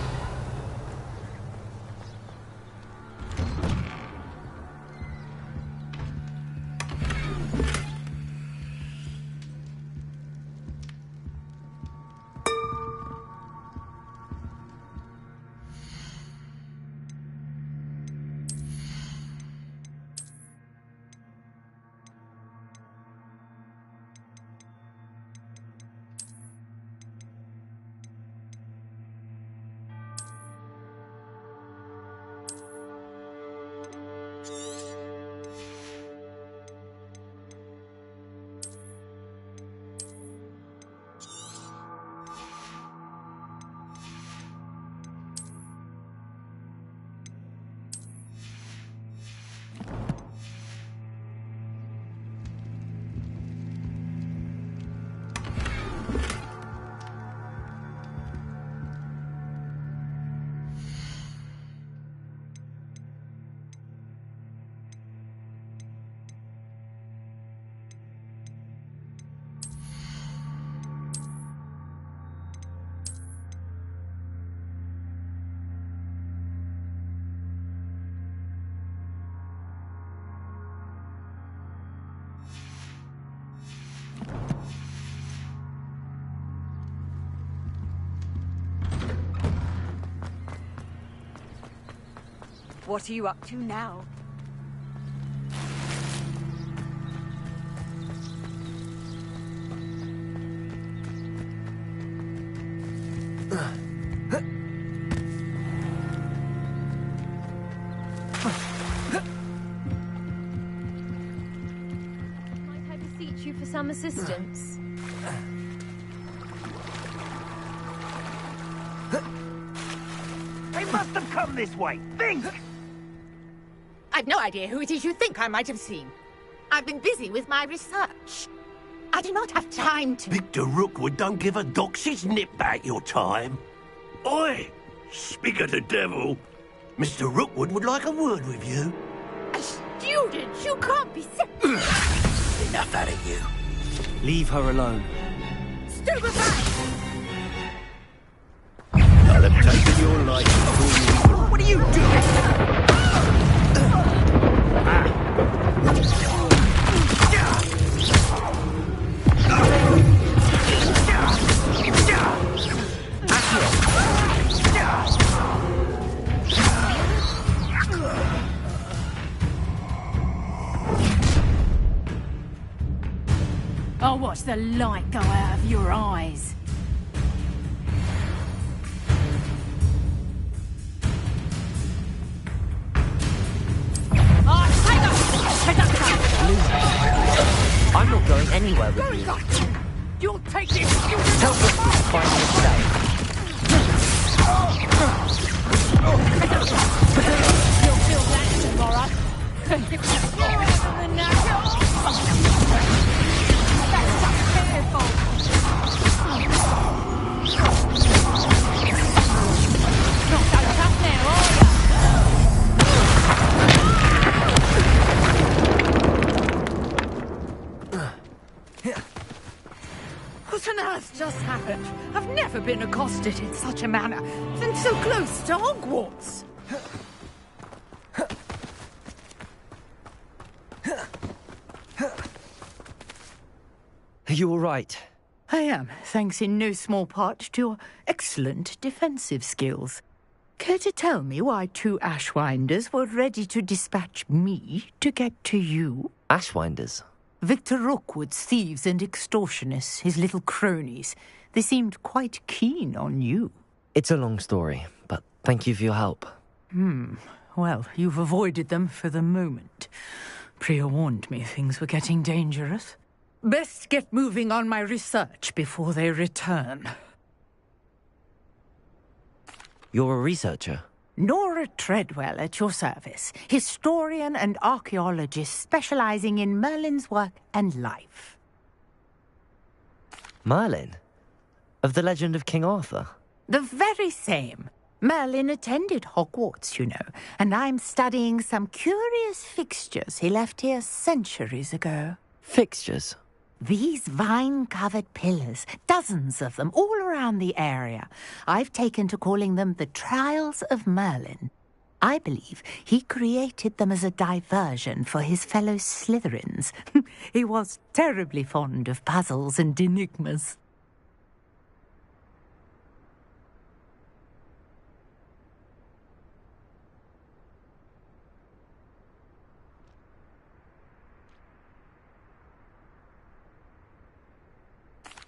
What are you up to now? Might I beseech you for some assistance? They must have come this way. Think! I've no idea who it is you think I might have seen. I've been busy with my research. I do not have time to... Victor Rookwood don't give a doxy's nip back your time. Oi! Speak of the devil. Mr. Rookwood would like a word with you. A student? You can't be Enough out of you. Leave her alone. Stupefy! I'll have taken your life before you... What are you doing? I'll watch the light go out of your eyes. I'm not going anywhere with you. You'll take this! Tell us to find yourself. You'll feel that tomorrow. That's just careful. Not so tough now, are you? What on earth just happened? I've never been accosted in such a manner, and so close to Hogwarts. Are you all right? I am, thanks in no small part to your excellent defensive skills. Care to tell me why 2 Ashwinders were ready to dispatch me to get to you? Ashwinders? Victor Rookwood's thieves and extortionists, his little cronies. They seemed quite keen on you. It's a long story, but thank you for your help. Well, you've avoided them for the moment. Priya warned me things were getting dangerous. Best get moving on my research before they return. You're a researcher? Nora Treadwell at your service, historian and archaeologist specializing in Merlin's work and life. Merlin? Of the legend of King Arthur? The very same. Merlin attended Hogwarts, you know, and I'm studying some curious fixtures he left here centuries ago. Fixtures? These vine-covered pillars, dozens of them, all around the area. I've taken to calling them the Trials of Merlin. I believe he created them as a diversion for his fellow Slytherins. He was terribly fond of puzzles and enigmas.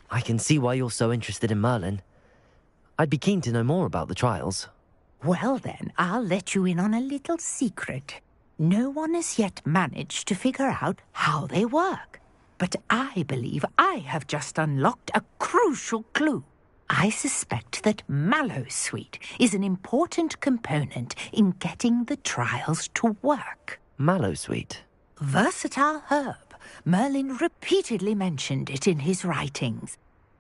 I can see why you're so interested in Merlin. I'd be keen to know more about the trials. Well then, I'll let you in on a little secret. No one has yet managed to figure out how they work. But I believe I have just unlocked a crucial clue. I suspect that Mallowsweet is an important component in getting the trials to work. Mallowsweet? Versatile herb. Merlin repeatedly mentioned it in his writings.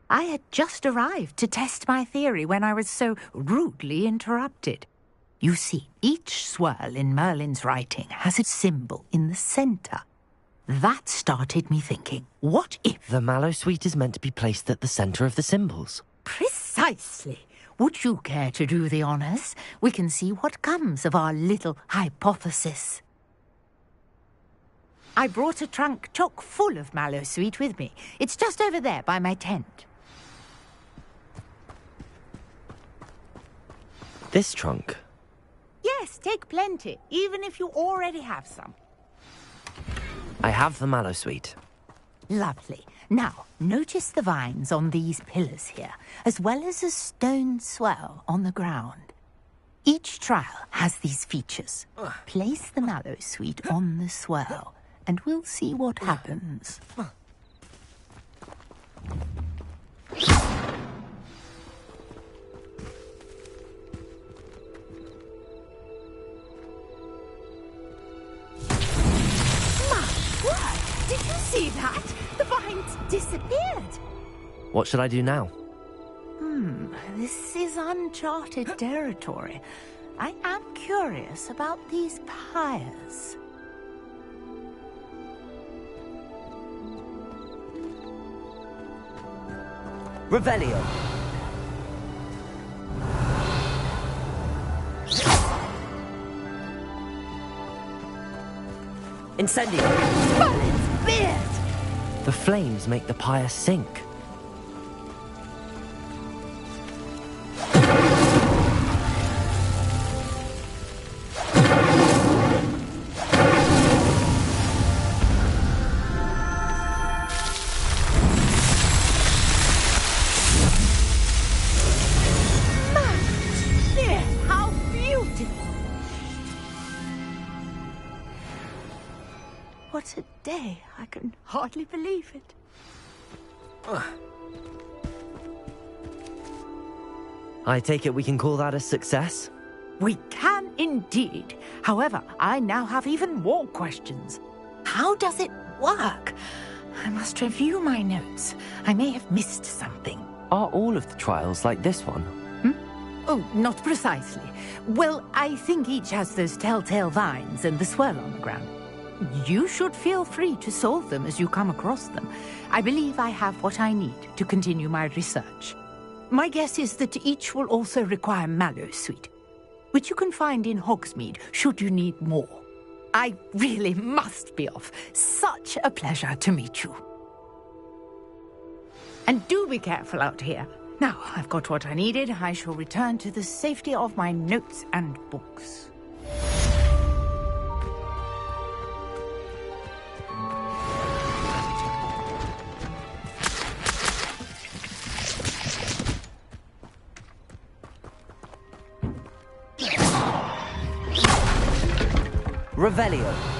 I had just arrived to test my theory when I was so rudely interrupted. You see, each swirl in Merlin's writing has a symbol in the centre. That started me thinking, what if... The Mallowsweet is meant to be placed at the centre of the symbols. Precisely. Would you care to do the honours? We can see what comes of our little hypothesis. I brought a trunk chock full of Mallowsweet with me. It's just over there by my tent. This trunk? Yes, take plenty, even if you already have some. I have the Mallowsweet. Lovely. Now, notice the vines on these pillars here, as well as a stone swell on the ground. Each trial has these features. Place the Mallowsweet on the swell, and we'll see what happens. Did you see that? The vines disappeared. What should I do now? This is uncharted territory. I am curious about these pyres. Revelio. Incendio. Merlin's beard! The flames make the pyre sink. What a day. I can hardly believe it. I take it we can call that a success? We can indeed. However, I now have even more questions. How does it work? I must review my notes. I may have missed something. Are all of the trials like this one? Oh, not precisely. Well, I think each has those telltale vines and the swirl on the ground. You should feel free to solve them as you come across them. I believe I have what I need to continue my research. My guess is that each will also require mallow sweet, which you can find in Hogsmeade should you need more. I really must be off. Such a pleasure to meet you. And do be careful out here. Now, I've got what I needed. I shall return to the safety of my notes and books. Revelio.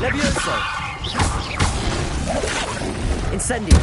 Levioso. Incendio.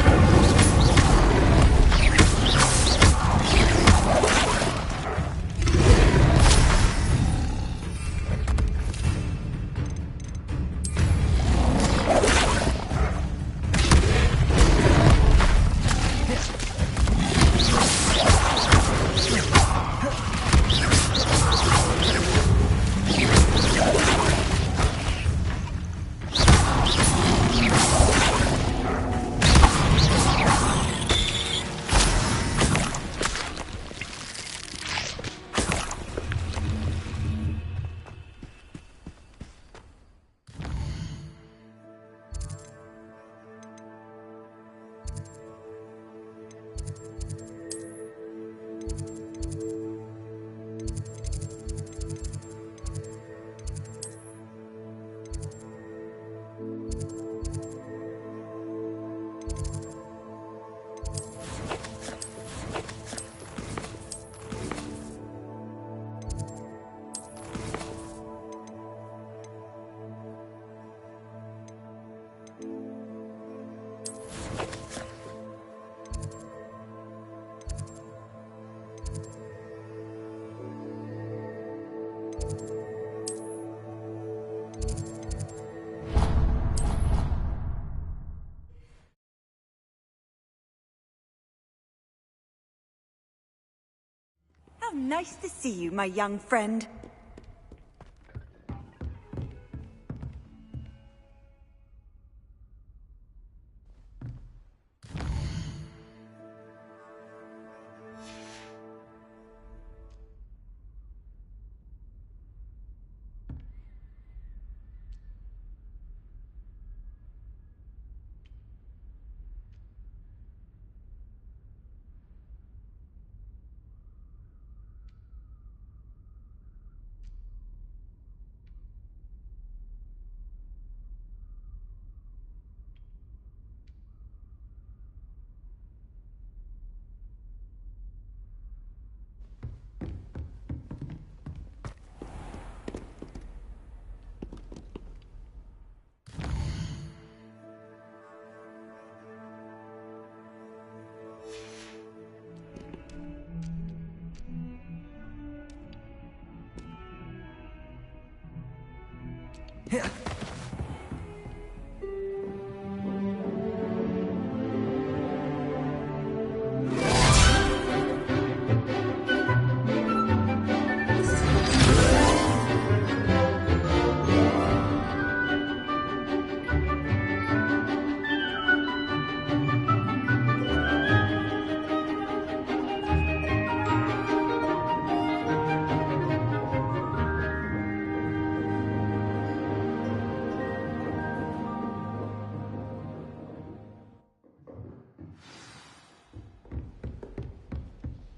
How nice to see you, my young friend.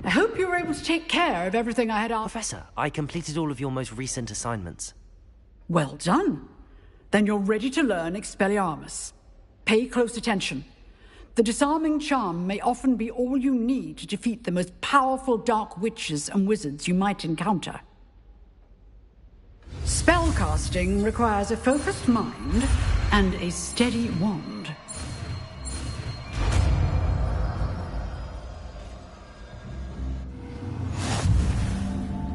I hope you were able to take care of everything I had asked. Professor, I completed all of your most recent assignments. Well done. Then you're ready to learn Expelliarmus. Pay close attention. The disarming charm may often be all you need to defeat the most powerful dark witches and wizards you might encounter. Spellcasting requires a focused mind and a steady wand.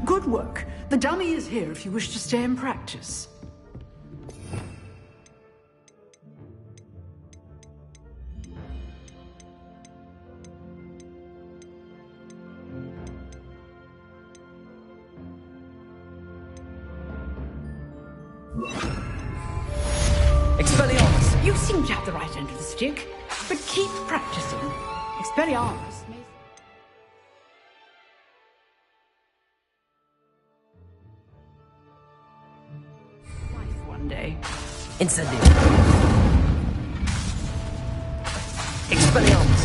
Good work. The dummy is here if you wish to stay and practice. Expelliarmus! You seem to have the right end of the stick, but keep practicing. Expelliarmus may... one day. Incendio. Expelliarmus!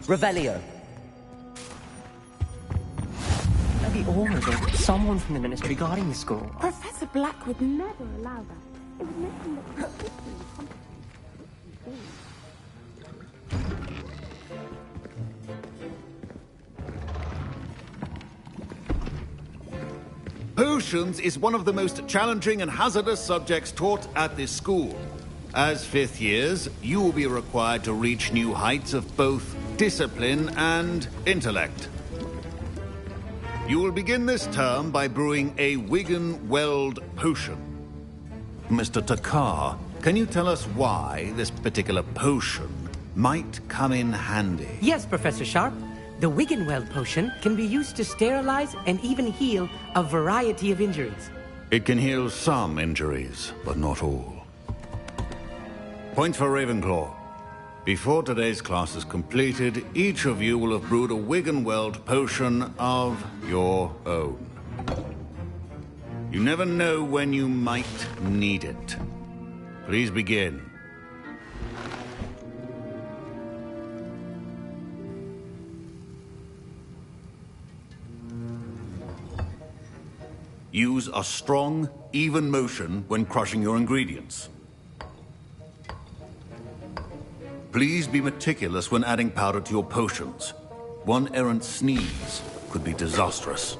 Revelio. Maybe Ormond or someone from the Ministry guarding the school. Professor Black would never allow that. It would make him look particularly competent. Potions is one of the most challenging and hazardous subjects taught at this school. As fifth years, you will be required to reach new heights of both discipline and intellect. You will begin this term by brewing a Wigan-Weld potion. Mr. Takar, can you tell us why this particular potion might come in handy? Yes, Professor Sharp. The Wigan-Weld potion can be used to sterilize and even heal a variety of injuries. It can heal some injuries, but not all. Point for Ravenclaw. Before today's class is completed, each of you will have brewed a Wigan-Weld potion of your own. You never know when you might need it. Please begin. Use a strong, even motion when crushing your ingredients. Please be meticulous when adding powder to your potions. One errant sneeze could be disastrous.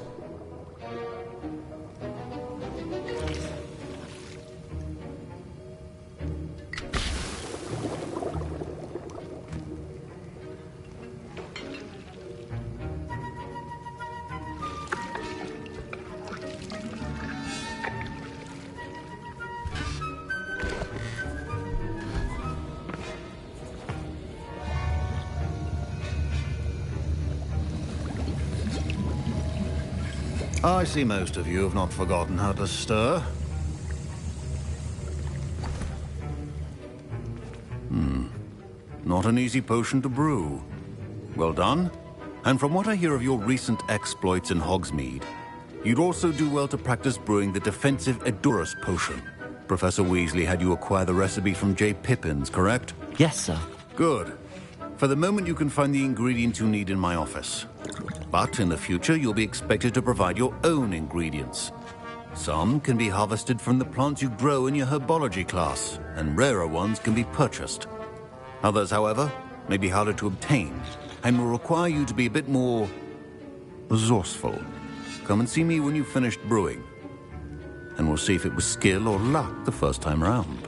I see most of you have not forgotten how to stir. Not an easy potion to brew. Well done. And from what I hear of your recent exploits in Hogsmeade, you'd also do well to practice brewing the defensive Edurus potion. Professor Weasley had you acquire the recipe from J. Pippins, correct? Yes, sir. Good. For the moment, you can find the ingredients you need in my office. But in the future, you'll be expected to provide your own ingredients. Some can be harvested from the plants you grow in your herbology class, and rarer ones can be purchased. Others, however, may be harder to obtain, and will require you to be a bit more resourceful. Come and see me when you've finished brewing, and we'll see if it was skill or luck the first time round.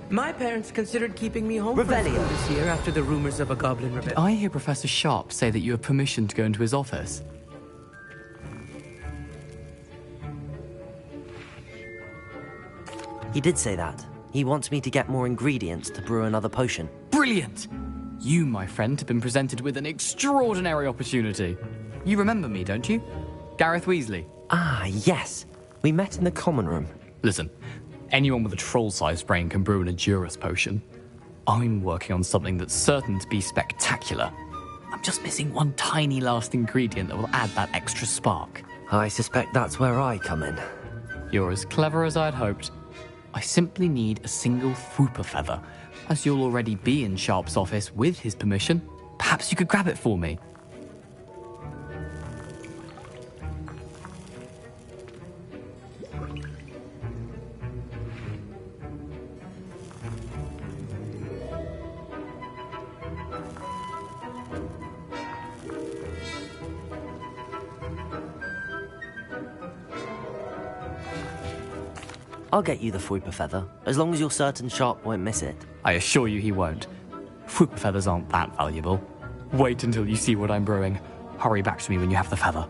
My parents considered keeping me home Revelio. for this year after the rumors of a goblin rebellion. I hear Professor Sharp say that you have permission to go into his office. He did say that. He wants me to get more ingredients to brew another potion. Brilliant! You, my friend, have been presented with an extraordinary opportunity. You remember me, don't you? Gareth Weasley. Ah, yes. We met in the common room. Listen, anyone with a troll-sized brain can brew an Edurus potion. I'm working on something that's certain to be spectacular. I'm just missing one tiny last ingredient that will add that extra spark. I suspect that's where I come in. You're as clever as I'd hoped. I simply need a single Fwooper feather. As you'll already be in Sharp's office with his permission, perhaps you could grab it for me. I'll get you the Fwooper feather, as long as you're certain Sharp won't miss it. I assure you he won't. Fwooper feathers aren't that valuable. Wait until you see what I'm brewing. Hurry back to me when you have the feather.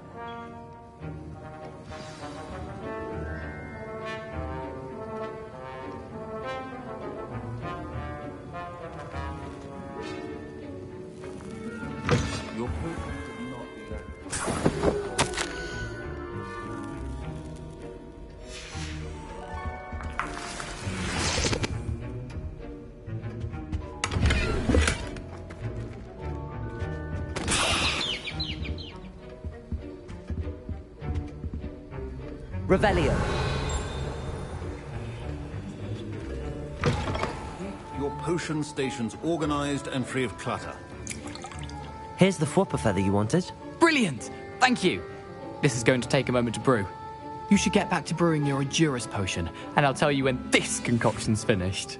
Revelio. Your potion station's organized and free of clutter. Here's the Fwooper feather you wanted. Brilliant! Thank you! This is going to take a moment to brew. You should get back to brewing your Edurus potion, and I'll tell you when this concoction's finished.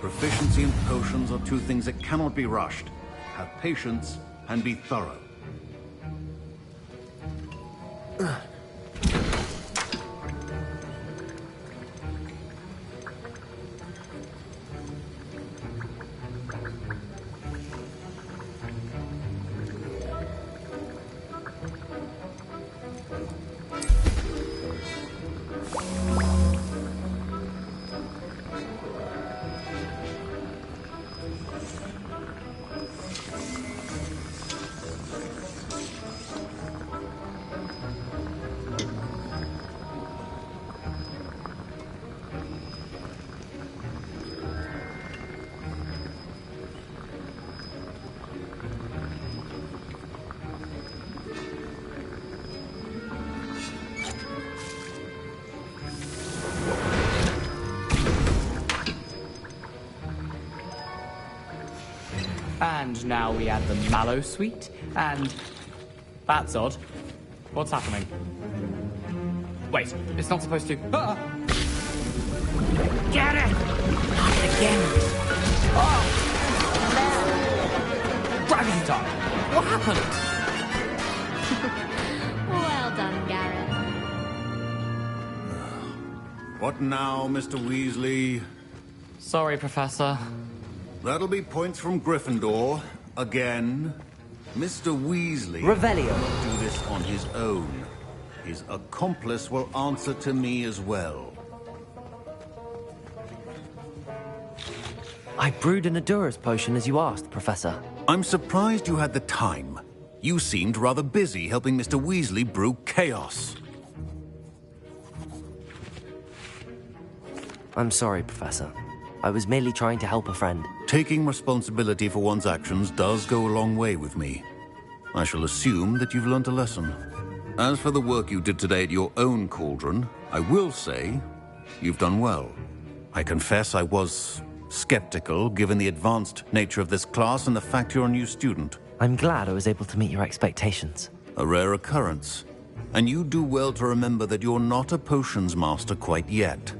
Proficiency in potions are two things that cannot be rushed. Have patience and be thorough. And now we add the mallow sweet, and... That's odd. What's happening? Wait, it's not supposed to... Ah! Get it! Not again! Oh! Dragon time! What happened? Well done, Gareth. What now, Mr. Weasley? Sorry, Professor. That'll be points from Gryffindor. Again. Mr. Weasley Revelio. cannot do this on his own. His accomplice will answer to me as well. I brewed an Edurus potion as you asked, Professor. I'm surprised you had the time. You seemed rather busy helping Mr. Weasley brew chaos. I'm sorry, Professor. I was merely trying to help a friend. Taking responsibility for one's actions does go a long way with me. I shall assume that you've learnt a lesson. As for the work you did today at your own cauldron, I will say you've done well. I confess I was skeptical, given the advanced nature of this class and the fact you're a new student. I'm glad I was able to meet your expectations. A rare occurrence. And you do well to remember that you're not a potions master quite yet.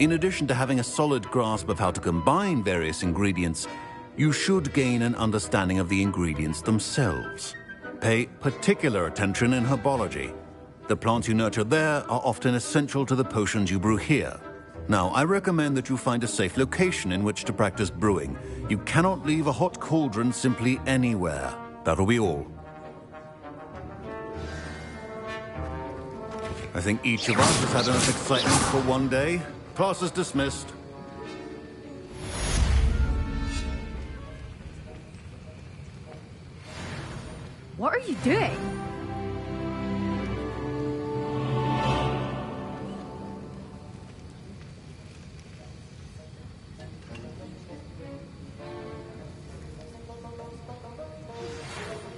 In addition to having a solid grasp of how to combine various ingredients, you should gain an understanding of the ingredients themselves. Pay particular attention in herbology. The plants you nurture there are often essential to the potions you brew here. Now, I recommend that you find a safe location in which to practice brewing. You cannot leave a hot cauldron simply anywhere. That'll be all. I think each of us has had enough excitement for one day. Class is dismissed. What are you doing?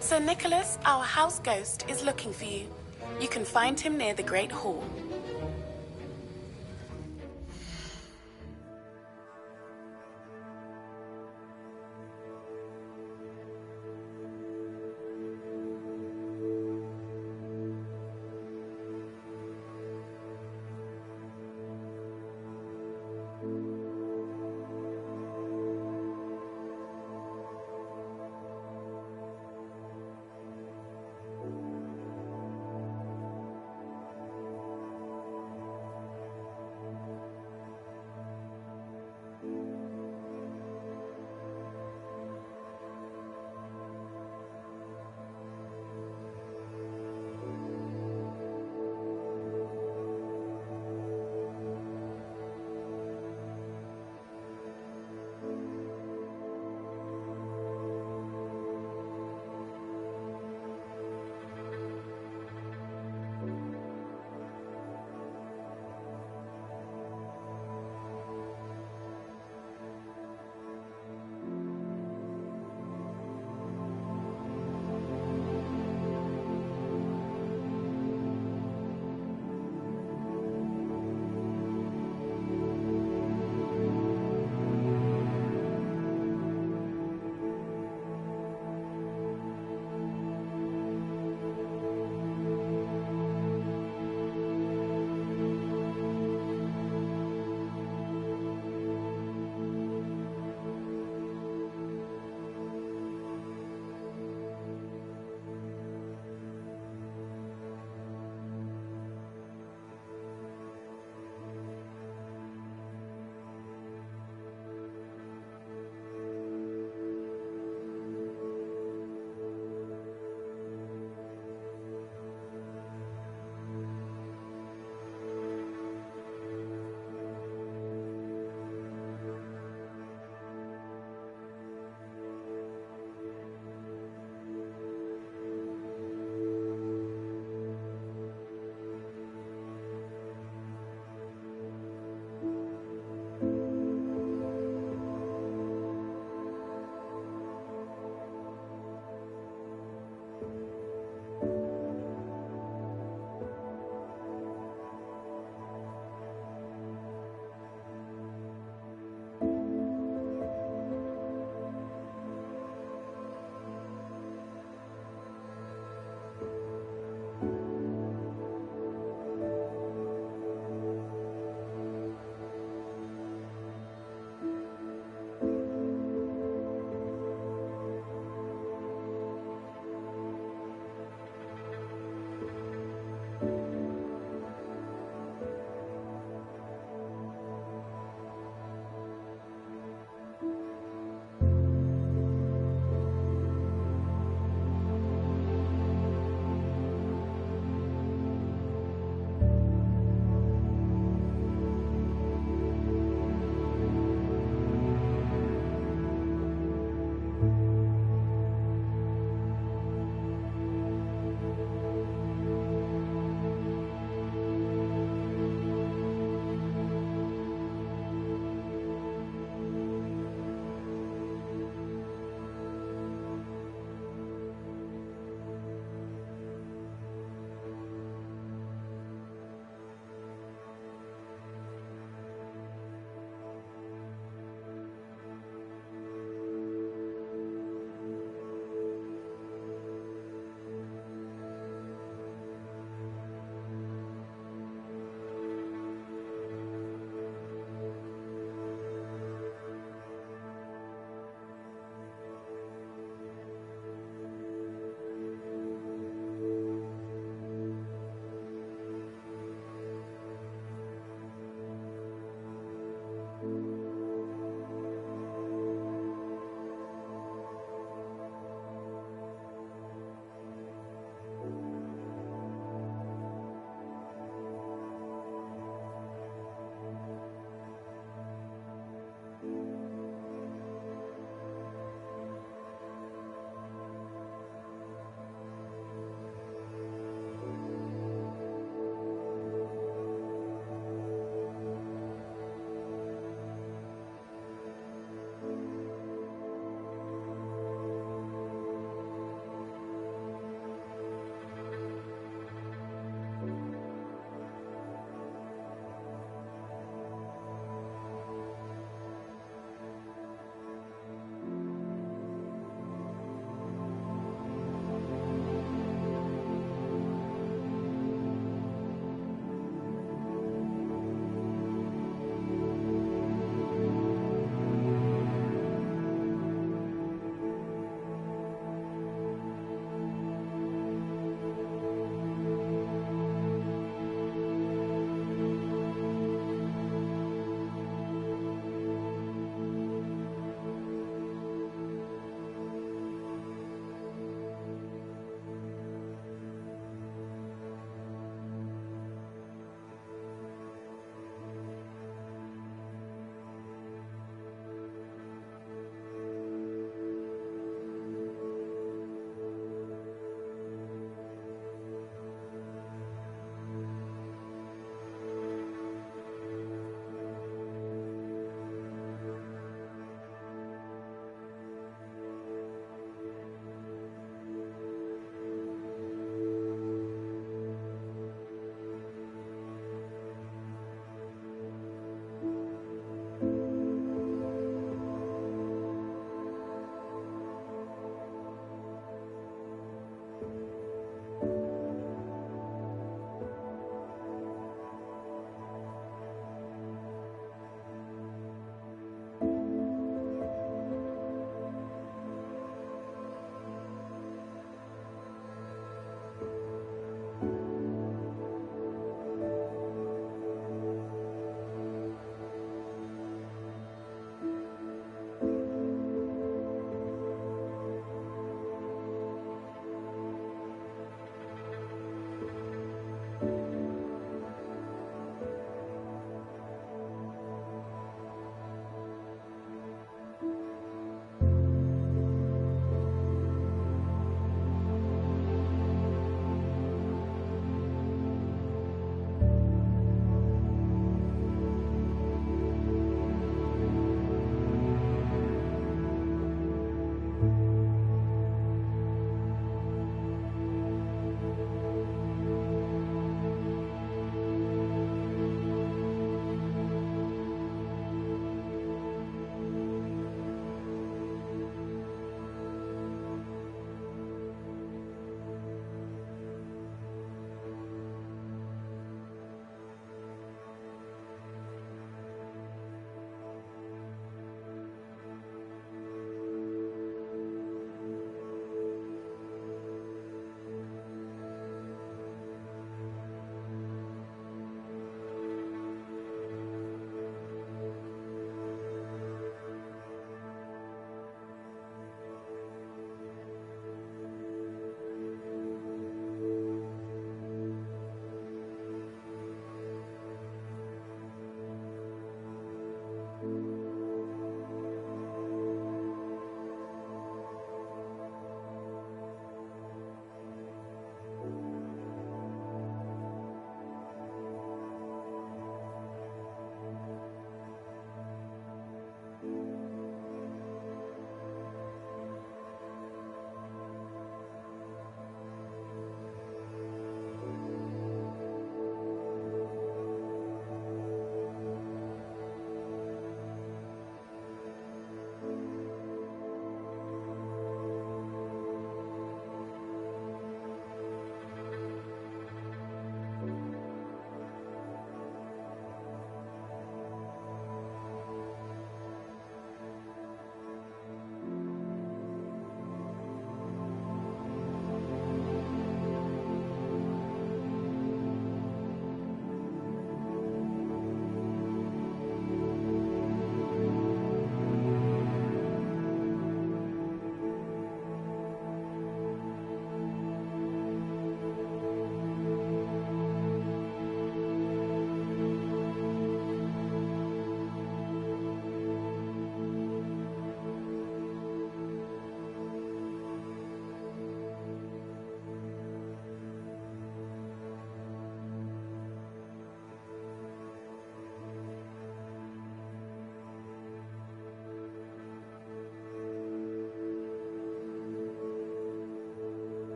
Sir Nicholas, our house ghost, is looking for you. You can find him near the Great Hall.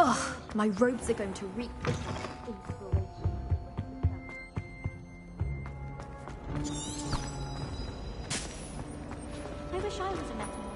Ugh, my robes are going to reek with inspiration. I wish I was a metamorph.